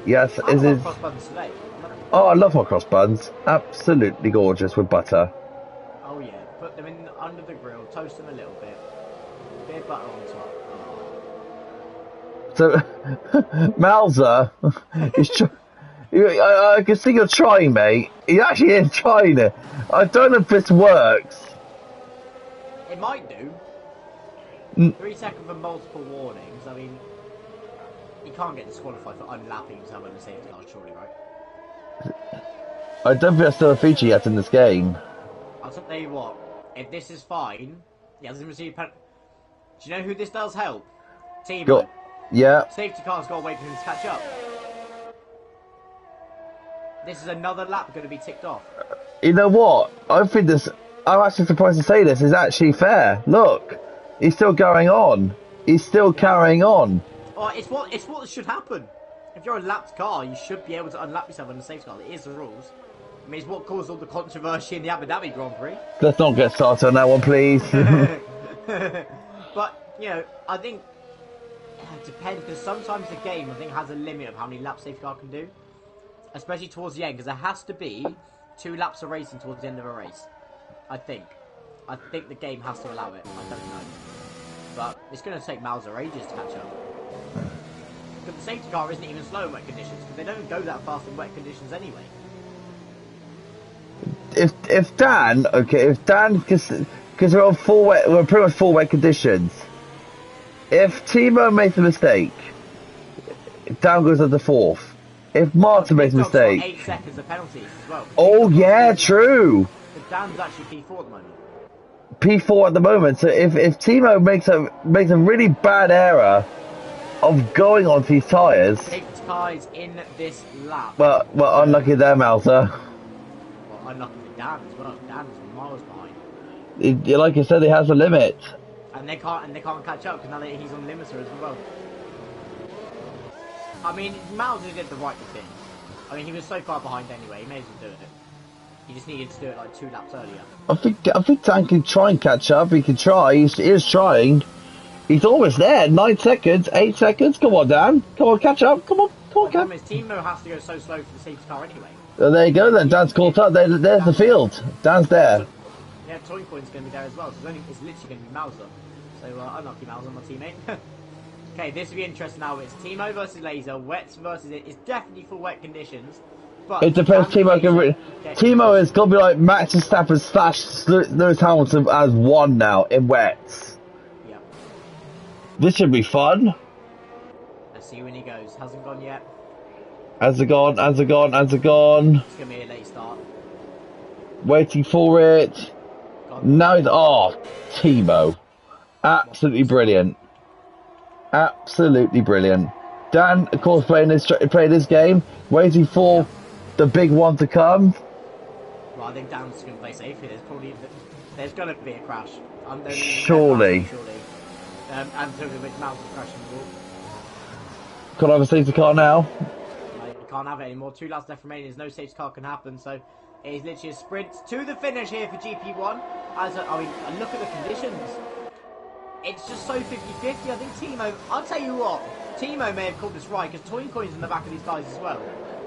Yes, I love hot cross buns today. Oh, I love hot cross buns. Absolutely gorgeous with butter. Oh yeah, put them in under the grill, toast them a little bit, bit of butter on top. So, Mauser, I can see you're trying, mate. He actually is trying it. I don't know if this works. It might do. 3 seconds of multiple warnings. I mean, you can't get disqualified for unlapping someone in a safety car, surely, right? I don't think that's still a feature yet in this game. I'll tell you what, if this is fine, he hasn't received do you know who this does help? Timo. Yeah. Safety car's got to wait for him to catch up. This is another lap going to be ticked off. You know what? I'm actually surprised to say this is actually fair. Look, he's still going on. He's still carrying on. Oh, it's what should happen. If you're a lapped car, you should be able to unlap yourself on a safety car. It is the rules. I mean, it's what caused all the controversy in the Abu Dhabi Grand Prix. Let's not get started on that one, please. But, you know, I think it depends, because sometimes the game, I think, has a limit of how many laps safety car can do. Especially towards the end, because there has to be 2 laps of racing towards the end of a race. I think the game has to allow it. I don't know. But it's going to take Mauser ages to catch up. But the safety car isn't even slow in wet conditions, because they don't go that fast in wet conditions anyway. If Dan, because we're pretty much full wet conditions. If Timo makes a mistake, Dan goes up to 4th. If Martin makes a mistake, 8 seconds of penalties as well. Oh yeah, true. But Dan's actually P4 at the moment. P4 at the moment. So if Timo makes a really bad error of going onto these tyres, Big ties in this lap. well, unlucky there, Malta. Well, unlucky for Dan as well. Dan's miles behind. Like I said, he has a limit. And they can't catch up because now he's on limiter as well. I mean, Miles did the right thing. I mean, he was so far behind anyway. He may as well do it. He just needed to do it like 2 laps earlier. I think Dan can try and catch up. He can try. He is trying. He's almost there. 9 seconds, 8 seconds. Come on, Dan. Come on, catch up. Come on, The problem is Timo has to go so slow for the safety car anyway. There you go. Then Dan's caught up. There's the field. Dan's there. Yeah, Toy Coin's going to be there as well. So it's literally going to be Mauser. So unlucky Mauser, my teammate. Okay, this will be interesting now. It's Timo versus Laser, wets versus it. It's definitely for wet conditions. But it depends. Timo is going to be like Max Verstappen / Lewis Hamilton as one now in wets. Yeah. This should be fun. Let's see when he goes. Hasn't gone yet. Has it gone? Has it gone? Has it gone? It's going to be a late start. Waiting for it. Now he's... Oh, Timo. Absolutely brilliant. Absolutely brilliant. Dan, of course, playing this game, waiting for the big one to come. Well, I think Dan's going to play safely. There's going to be a crash. Surely. And so with Mouse crashing the wall. Can't have a safety car now. You can't have it anymore. 2 laps left remaining. There's no safety car can happen. So it is literally a sprint to the finish here for GP1. I mean, look at the conditions. It's just so 50-50. I think Timo... I'll tell you what. Timo may have called this right because Toy Coin's in the back of these guys as well.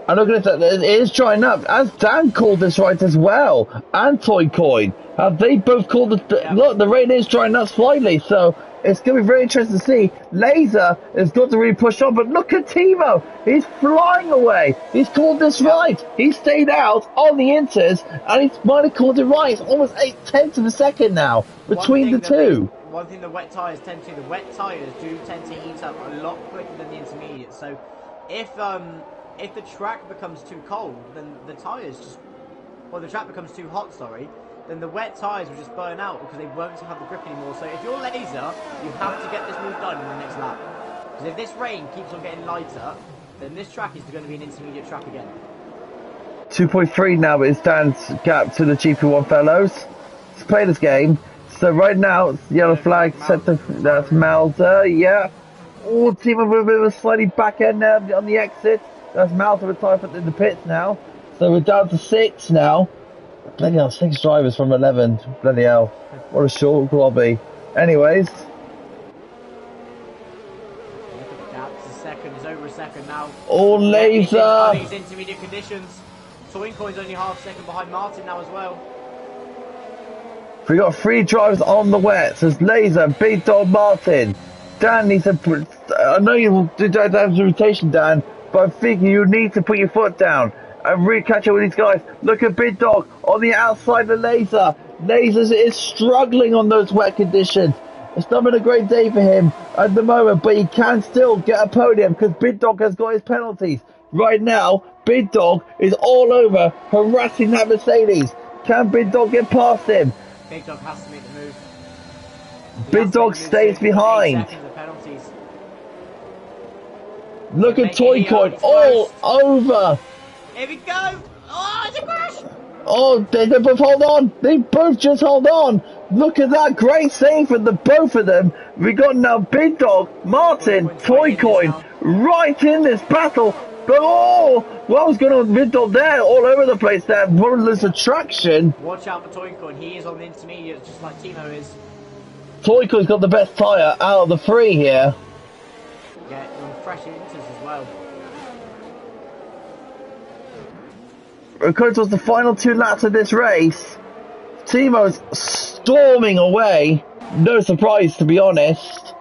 And look at it, it is trying up. As Dan called this right as well. And Toy Coin. They both called it... Yeah. Look, the rain is trying up slightly. So it's going to be very interesting to see. Laser has got to really push on. But look at Timo. He's flying away. He's called this right. He stayed out on the inters. And he might have called it right. It's almost 8/10 of a second now between the two. One thing the wet tyres tend to do, the wet tyres do tend to heat up a lot quicker than the intermediate. So if the track becomes too cold, then the tyres just... Well, the track becomes too hot, sorry. Then the wet tyres will just burn out because they won't have the grip anymore. So if you're Laser, you have to get this move done in the next lap. Because if this rain keeps on getting lighter, then this track is going to be an intermediate track again. 2.3 now is Dan's gap to the GP1 fellows. Let's play this game. So right now, it's yellow flag set to... That's Malta, yeah. Oh, Timo with a bit of a slightly back end now on the exit. That's Malta retired in the pits now. So we're down to 6 now. Bloody hell, 6 drivers from 11. Bloody hell. What a short lobby. Anyways. Look at the gap. It's a second. It's over a second now. Oh, Laser. These intermediate conditions. Toy Coin's only half a second behind Martin now as well. We got 3 drivers on the wets. There's Laser, Big Dog, Martin. Dan needs to... I know you will do that rotation, Dan, but I think you need to put your foot down and really catch up with these guys. Look at Big Dog on the outside of Laser. Laser is struggling on those wet conditions. It's not been a great day for him at the moment, but he can still get a podium because Big Dog has got his penalties. Right now, Big Dog is all over harassing that Mercedes. Can Big Dog get past him? Big Dog has to make the move. Big Dog stays behind. Look at Toy Coin all over. Here we go. Oh, it's a crash. Oh, they both hold on. They both just hold on. Look at that great save for the both of them. We got now Big Dog, Martin, Toy Coin right in this battle. But oh, what was going on with Big Dog there? All over the place there. There's attraction. Watch out for Toy Coin. He is on the intermediate just like Timo is. Toy Coin's got the best tyre out of the 3 here. Yeah, on fresh inters as well. Because it was the final 2 laps of this race, Timo's storming away. No surprise, to be honest.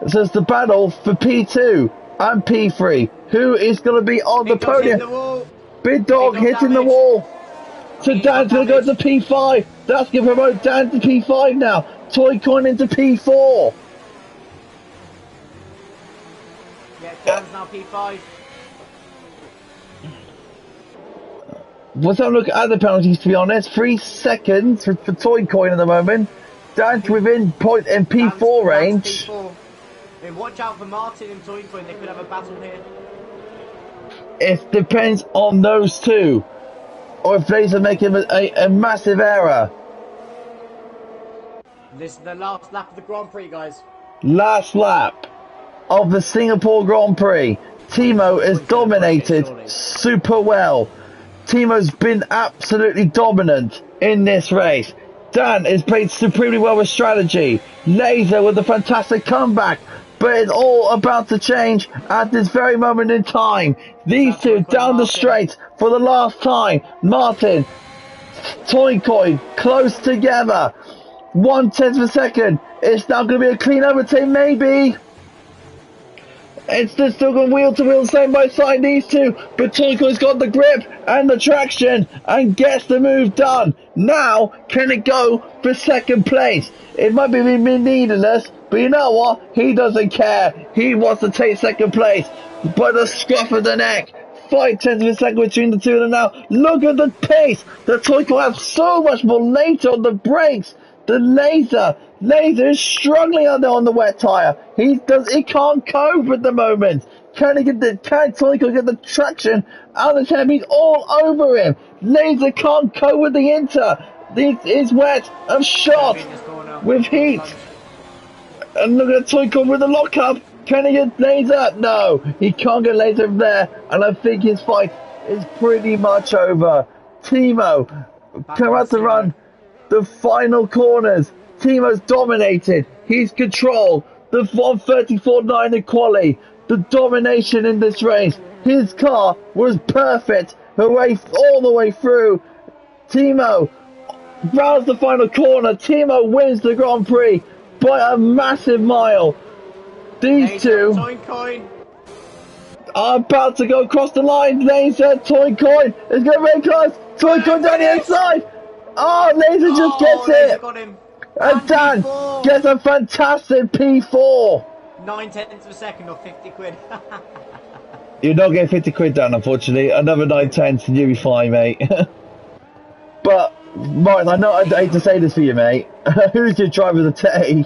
So it's the battle for P2 and P3. Who is going to be on the podium? Big Dog hitting the wall. So Dan's going to go to P5. That's going to promote Dan to P5 now. Toy Coin into P4. Yeah, Dan's now P5. Let's have a look at the penalties, to be honest. 3 seconds for Toy Coin at the moment. Dan's within point in P4 range. P4. I mean, watch out for Martin and Toyko. They could have a battle here. It depends on those two. Or if Laser making a massive error. This is the last lap of the Grand Prix, guys. Last lap of the Singapore Grand Prix. Timo is dominated super well. Timo's been absolutely dominant in this race. Dan is played supremely well with strategy. Laser with a fantastic comeback. But it's all about to change at this very moment in time. These two down the straight for the last time. Martin, Toyko close together. 1/10 of a second. It's now going to be a clean overtake, maybe. It's just still going wheel to wheel, side by side, these two. But Toyko's got the grip and the traction and gets the move done. Now, can it go for second place? It might be meaningless, but you know what? He doesn't care. He wants to take second place by the scruff of the neck. 5/10 of a second between the two of them now. Look at the pace that Toyko has so much more later on the brakes. The Laser is struggling out there on the wet tire. He can't cope at the moment. Can Toyko get the traction out of him? He's all over him. Laser can't cope with the Inter. This is wet and shot with heat. And look at Toyko with the lockup. Can he get Laser? No, he can't get Laser from there. And I think his fight is pretty much over. Timo come out to run the final corners. Timo's dominated. He's controlled the 134.9 in quali. The domination in this race. His car was perfect all the way through. Timo rounds the final corner. Timo wins the Grand Prix by a massive mile. These two are about to go across the line. Laser, Toyko is getting very close. Toyko down the inside. Oh, Laser just gets it. Got him. And Dan P4. gets a fantastic P4. 9/10 of a second or 50 quid. You're not getting 50 quid, Dan, unfortunately. Another 9/10 and you'll be fine, mate. But, Martin, I hate to say this for you, mate. Who's your driver of the day?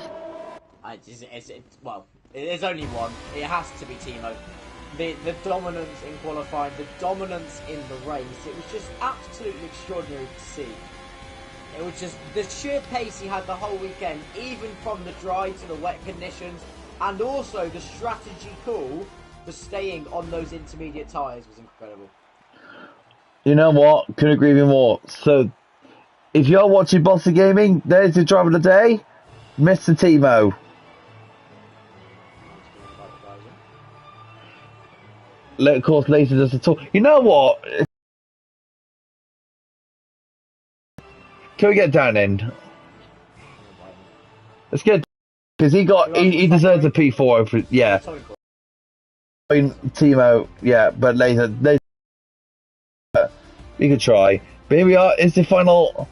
Well, there's only one. It has to be Timo. The dominance in qualifying, the dominance in the race, it was just absolutely extraordinary to see. It was just the sheer pace he had the whole weekend, even from the dry to the wet conditions, and also the strategy call for staying on those intermediate tyres was incredible. You know what? Couldn't agree with you more. So, if you're watching Bossa Gaming, there's your driver of the day, Mr. Timo. Of course, later does the talk. You know what? Can we get Dan in? Let's get, because he deserves a P4 over. Yeah. Timo, yeah, but later we could try. But here we are. It's the final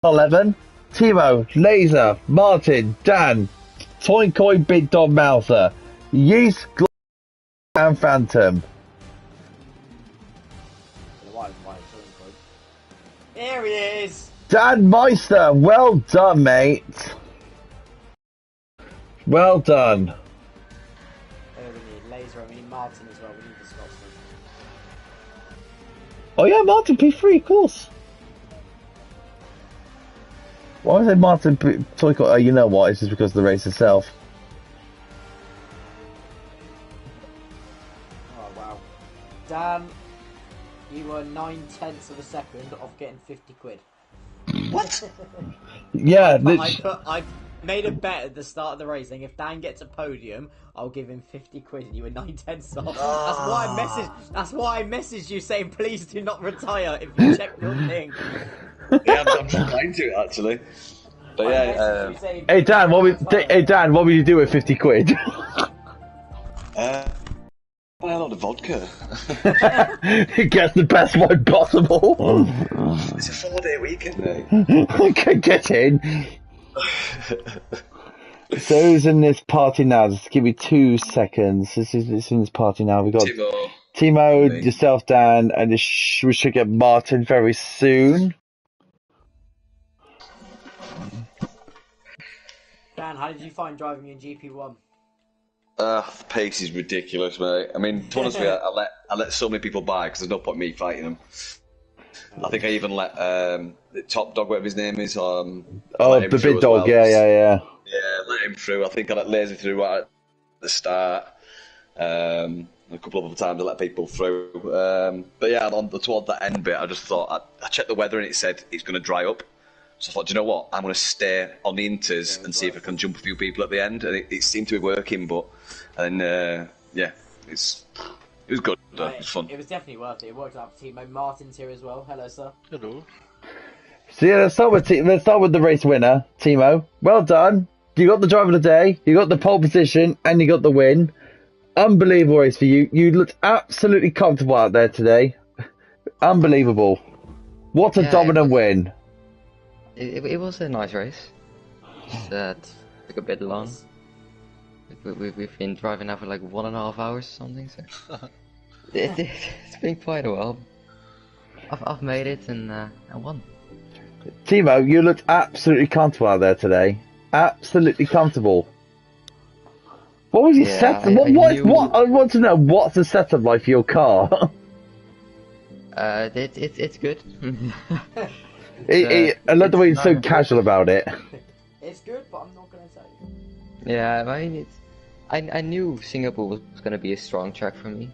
11. Timo, Laser, Martin, Dan, Toyko, Big Dog Mouther, Yeast, and Phantom. Here he is! Dan Meister, well done, mate. Well done. We need Laser, we need Martin as well, we need the Scotsman. Oh yeah, Martin P3, of course. Why was I Martin Toyko? Oh, you know what, it's just because of the race itself. Oh wow. Dan, you were 9/10 of a second off getting 50 quid. What? Yeah, I made a bet at the start of the race saying if Dan gets a podium, I'll give him 50 quid, and you were 9/10 off. That's why I messaged you saying please do not retire if you check your thing. Yeah, I'm trying to actually. But yeah. Hey Dan, what would you do with 50 quid? Buy a lot of vodka. He gets the best wine possible. It's a 4-day weekend, mate. Okay, get in. So who's in this party now? Just give me 2 seconds. This is in this party now. We got Timo, yourself, Dan, and we should get Martin very soon. Dan, how did you find driving in GP1? The pace is ridiculous, mate. I mean, to be honest with you, I let so many people by because there's no point in me fighting them. I think I even let the top dog, whatever his name is, Oh, let him the through big as dog, well. yeah. Yeah, let him through. I think I let Lazy through at the start. A couple of other times I let people through. But yeah, toward that end bit, I just thought, I checked the weather and it said it's going to dry up. So I thought, do you know what? I'm going to stay on the inters and see if I can jump a few people at the end. And it seemed to be working, but yeah, it was good. It was fun. It was definitely worth it. It worked out for Timo. Martin's here as well. Hello, sir. Hello. So yeah, let's start with the race winner, Timo. Well done. You got the driver of the day, you got the pole position, and you got the win. Unbelievable race for you. You looked absolutely comfortable out there today. Unbelievable. What a dominant win. It was a nice race. Just took a bit long. We've been driving now for like 1.5 hours or something, so it's been quite a while. I've made it and I won. Timo, you looked absolutely comfortable out there today. Absolutely comfortable. What was your setup? I want to know, what's the setup like for your car? It's good. I love the way you're so casual about it. It's good, but I'm not going to tell you. Yeah, I mean, I knew Singapore was going to be a strong track for me,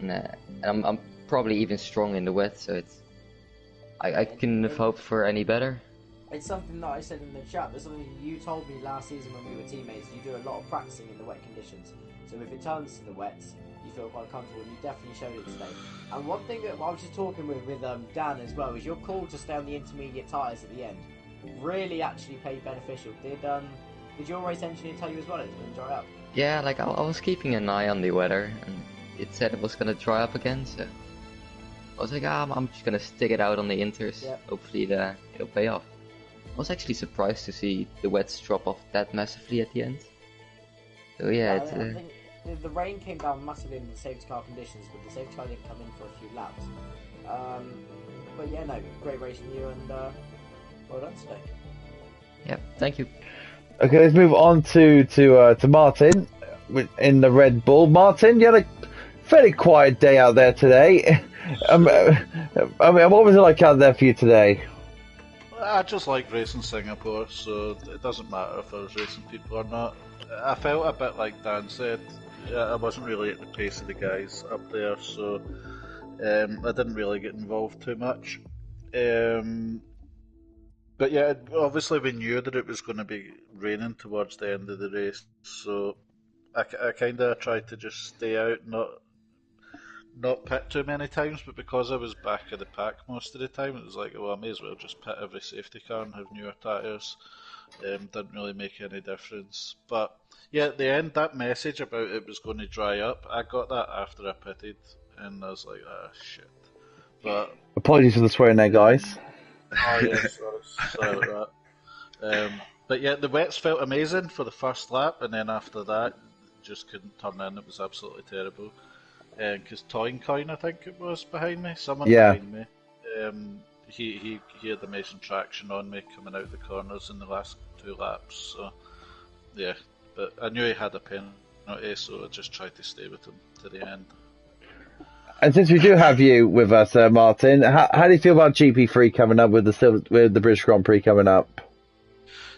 and I'm probably even strong in the wet, so I couldn't have hoped for any better. It's something that I said in the chat, but something you told me last season when we were teammates. You do a lot of practicing in the wet conditions, so if it turns to the wet, you feel quite comfortable, and you definitely showed it today. And one thing that I was just talking with Dan as well is your call to stay on the intermediate tyres at the end really actually played beneficial. Did your race engineer tell you as well it was going to dry up? Yeah, like I was keeping an eye on the weather, and it said it was going to dry up again, so I was like, I'm just going to stick it out on the inters. Yep. Hopefully it'll pay off. I was actually surprised to see the wets drop off that massively at the end. So yeah, I think the rain came down massively in the safety car conditions, but the safety car didn't come in for a few laps. But yeah, no, great race from you, and well done today. Yep, thank you. Okay, let's move on to Martin in the Red Bull. Martin, you had a fairly quiet day out there today. I mean, what was it like out there for you today? I just like racing Singapore, so it doesn't matter if I was racing people or not. I felt a bit like Dan said, I wasn't really at the pace of the guys up there, so I didn't really get involved too much. But yeah, obviously we knew that it was going to be raining towards the end of the race, so I kind of tried to just stay out, not pit too many times, but because I was back of the pack most of the time, it was like, well, I may as well just pit every safety car and have newer tyres. Didn't really make any difference. But yeah, at the end, that message about it was going to dry up, I got that after I pitted, and I was like, shit. But apologies for the swearing there, guys. Oh yeah, sorry about that. But yeah, the wets felt amazing for the first lap, and then after that, just couldn't turn in. It was absolutely terrible. Because Toincoin, I think it was, behind me. Someone behind me. He had amazing traction on me coming out the corners in the last 2 laps. So yeah, but I knew he had a penalty, so I just tried to stay with him to the end. And since we do have you with us, Martin, how do you feel about GP3 coming up with the British Grand Prix coming up?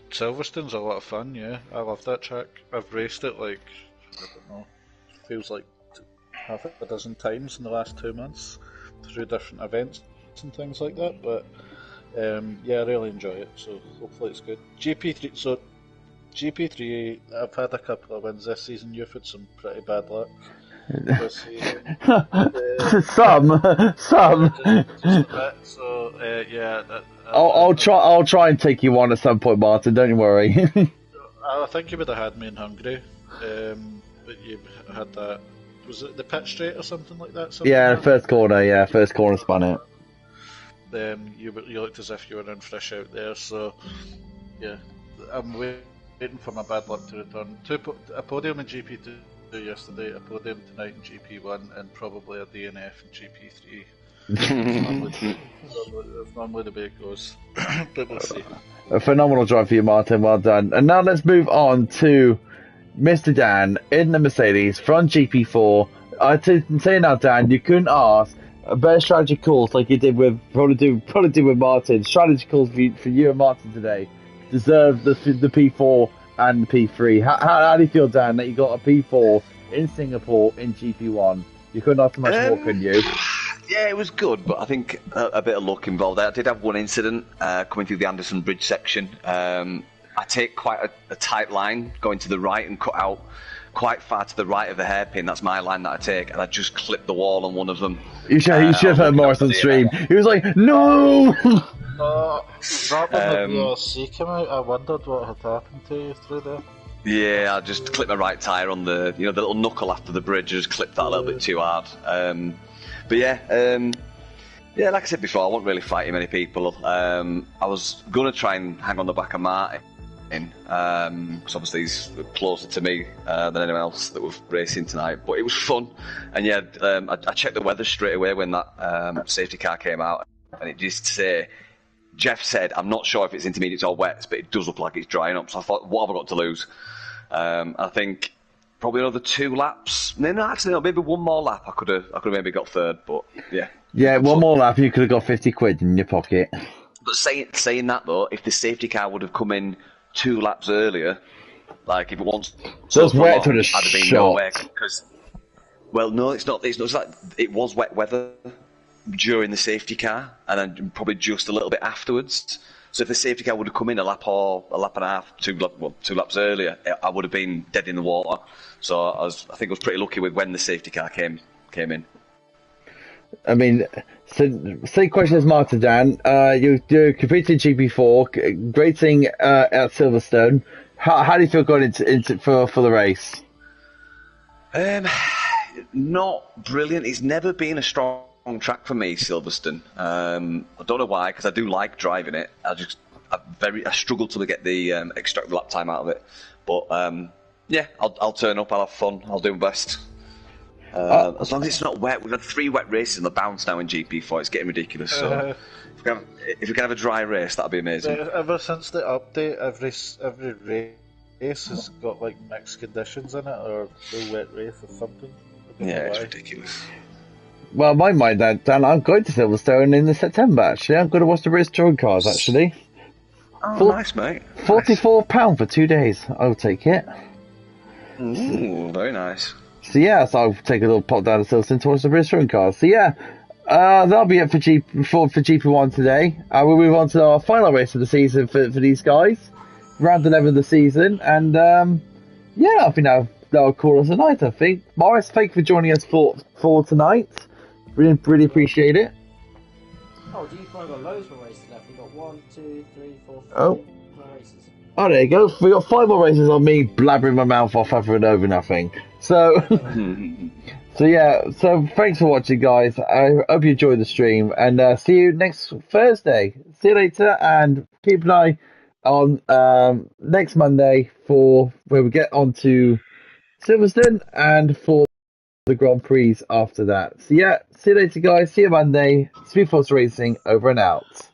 Silverstone's a lot of fun, yeah. I love that track. I've raced it like, I don't know, feels like half a dozen times in the last 2 months through different events and things like that. But yeah, I really enjoy it, so hopefully it's good. GP3, I've had a couple of wins this season. You've had some pretty bad luck. Some. Just a bit, so yeah. I'll try and take you on at some point, Martin. Don't you worry. I think you would have had me in Hungary, but you had that. Was it the pit straight or something like that? First corner. Yeah, first corner spun it. You looked as if you were in for a shout there. So yeah, I'm waiting for my bad luck to return. A podium in GP2 yesterday, a podium tonight in GP1, and probably a DNF in GP3. That's normally the way it goes. But we'll see. A phenomenal drive for you, Martin. Well done. And now let's move on to Mr. Dan in the Mercedes from GP4. I say now, Dan, you couldn't ask a better strategy calls like you did with probably did with Martin. Strategy calls for you and Martin today deserve the P4 and the P3. How do you feel, Dan, that you got a P4 in Singapore in GP1? You couldn't ask for much more, could you? Yeah, it was good, but I think a bit of luck involved. I did have one incident coming through the Anderson Bridge section. I take quite a tight line going to the right and cut out quite far to the right of the hairpin. That's my line that I take, and I just clipped the wall on one of them. You should have heard Morris on stream. He was like, "No!" That when the BSC came out, I wondered what had happened to you through there. Yeah, I just clipped my right tyre on the little knuckle after the bridge. I just clipped that a little bit too hard. But yeah, like I said before, I wasn't really fighting many people. I was going to try and hang on the back of Martin, because obviously he's closer to me than anyone else that was racing tonight. But it was fun, and yeah, I checked the weather straight away when that safety car came out, and it just say, Jeff said, I'm not sure if it's intermediates or wets, but it does look like it's drying up. So I thought, what have I got to lose? I think probably another 2 laps. No, actually, no, maybe one more lap. I could have maybe got third, but yeah. Yeah, one more lap, you could have got 50 quid in your pocket. But saying that though, if the safety car would have come in 2 laps earlier, like if it wants, those wet would have I'd have been shot. nowhere. Because, well, no, it's not. It's like it was wet weather during the safety car, and then probably just a little bit afterwards. So if the safety car would have come in a lap and a half, 2 laps earlier, I would have been dead in the water. So I think I was pretty lucky with when the safety car came in. I mean, so same question as Martin, Dan. You competed in GP4, racing at Silverstone. How do you feel going into for the race? Not brilliant. It's never been a strong track for me, Silverstone. I don't know why, because I do like driving it. I struggle to get the extract the lap time out of it. But yeah, I'll turn up. I'll have fun. I'll do my best. As long as it's not wet. We've had 3 wet races on the bounce now in GP4. It's getting ridiculous. So if we can have a dry race, that'd be amazing. Ever since the update, every race has got like mixed conditions in it, or no wet race or something. Yeah, it's ridiculous. Well, my mind, Dan, I'm going to Silverstone in September, actually. I'm going to watch the British Touring Cars, actually. Oh, nice, mate. £44 for 2 days. I'll take it. Ooh, very nice. So yeah, I'll take a little pop down to Silverstone to watch the British Touring Cars. So yeah, that'll be it for GP1 today. We'll move on to our final race of the season for these guys. Round 11 of the season. And yeah, I think that'll call us a night, I think. Morris, thank you for joining us for tonight. Really appreciate it. Oh, GP1 got loads more races left. We've got 1, 2, 3, 4, 5 more races. Oh, there you go. We got 5 more races on me blabbering my mouth off over and over nothing. So, so thanks for watching, guys. I hope you enjoyed the stream, and see you next Thursday. See you later, and keep an eye on next Monday for where we get onto Silverstone and for the Grand Prix after that. So yeah, see you later, guys. See you Monday. Speed Force Racing over and out.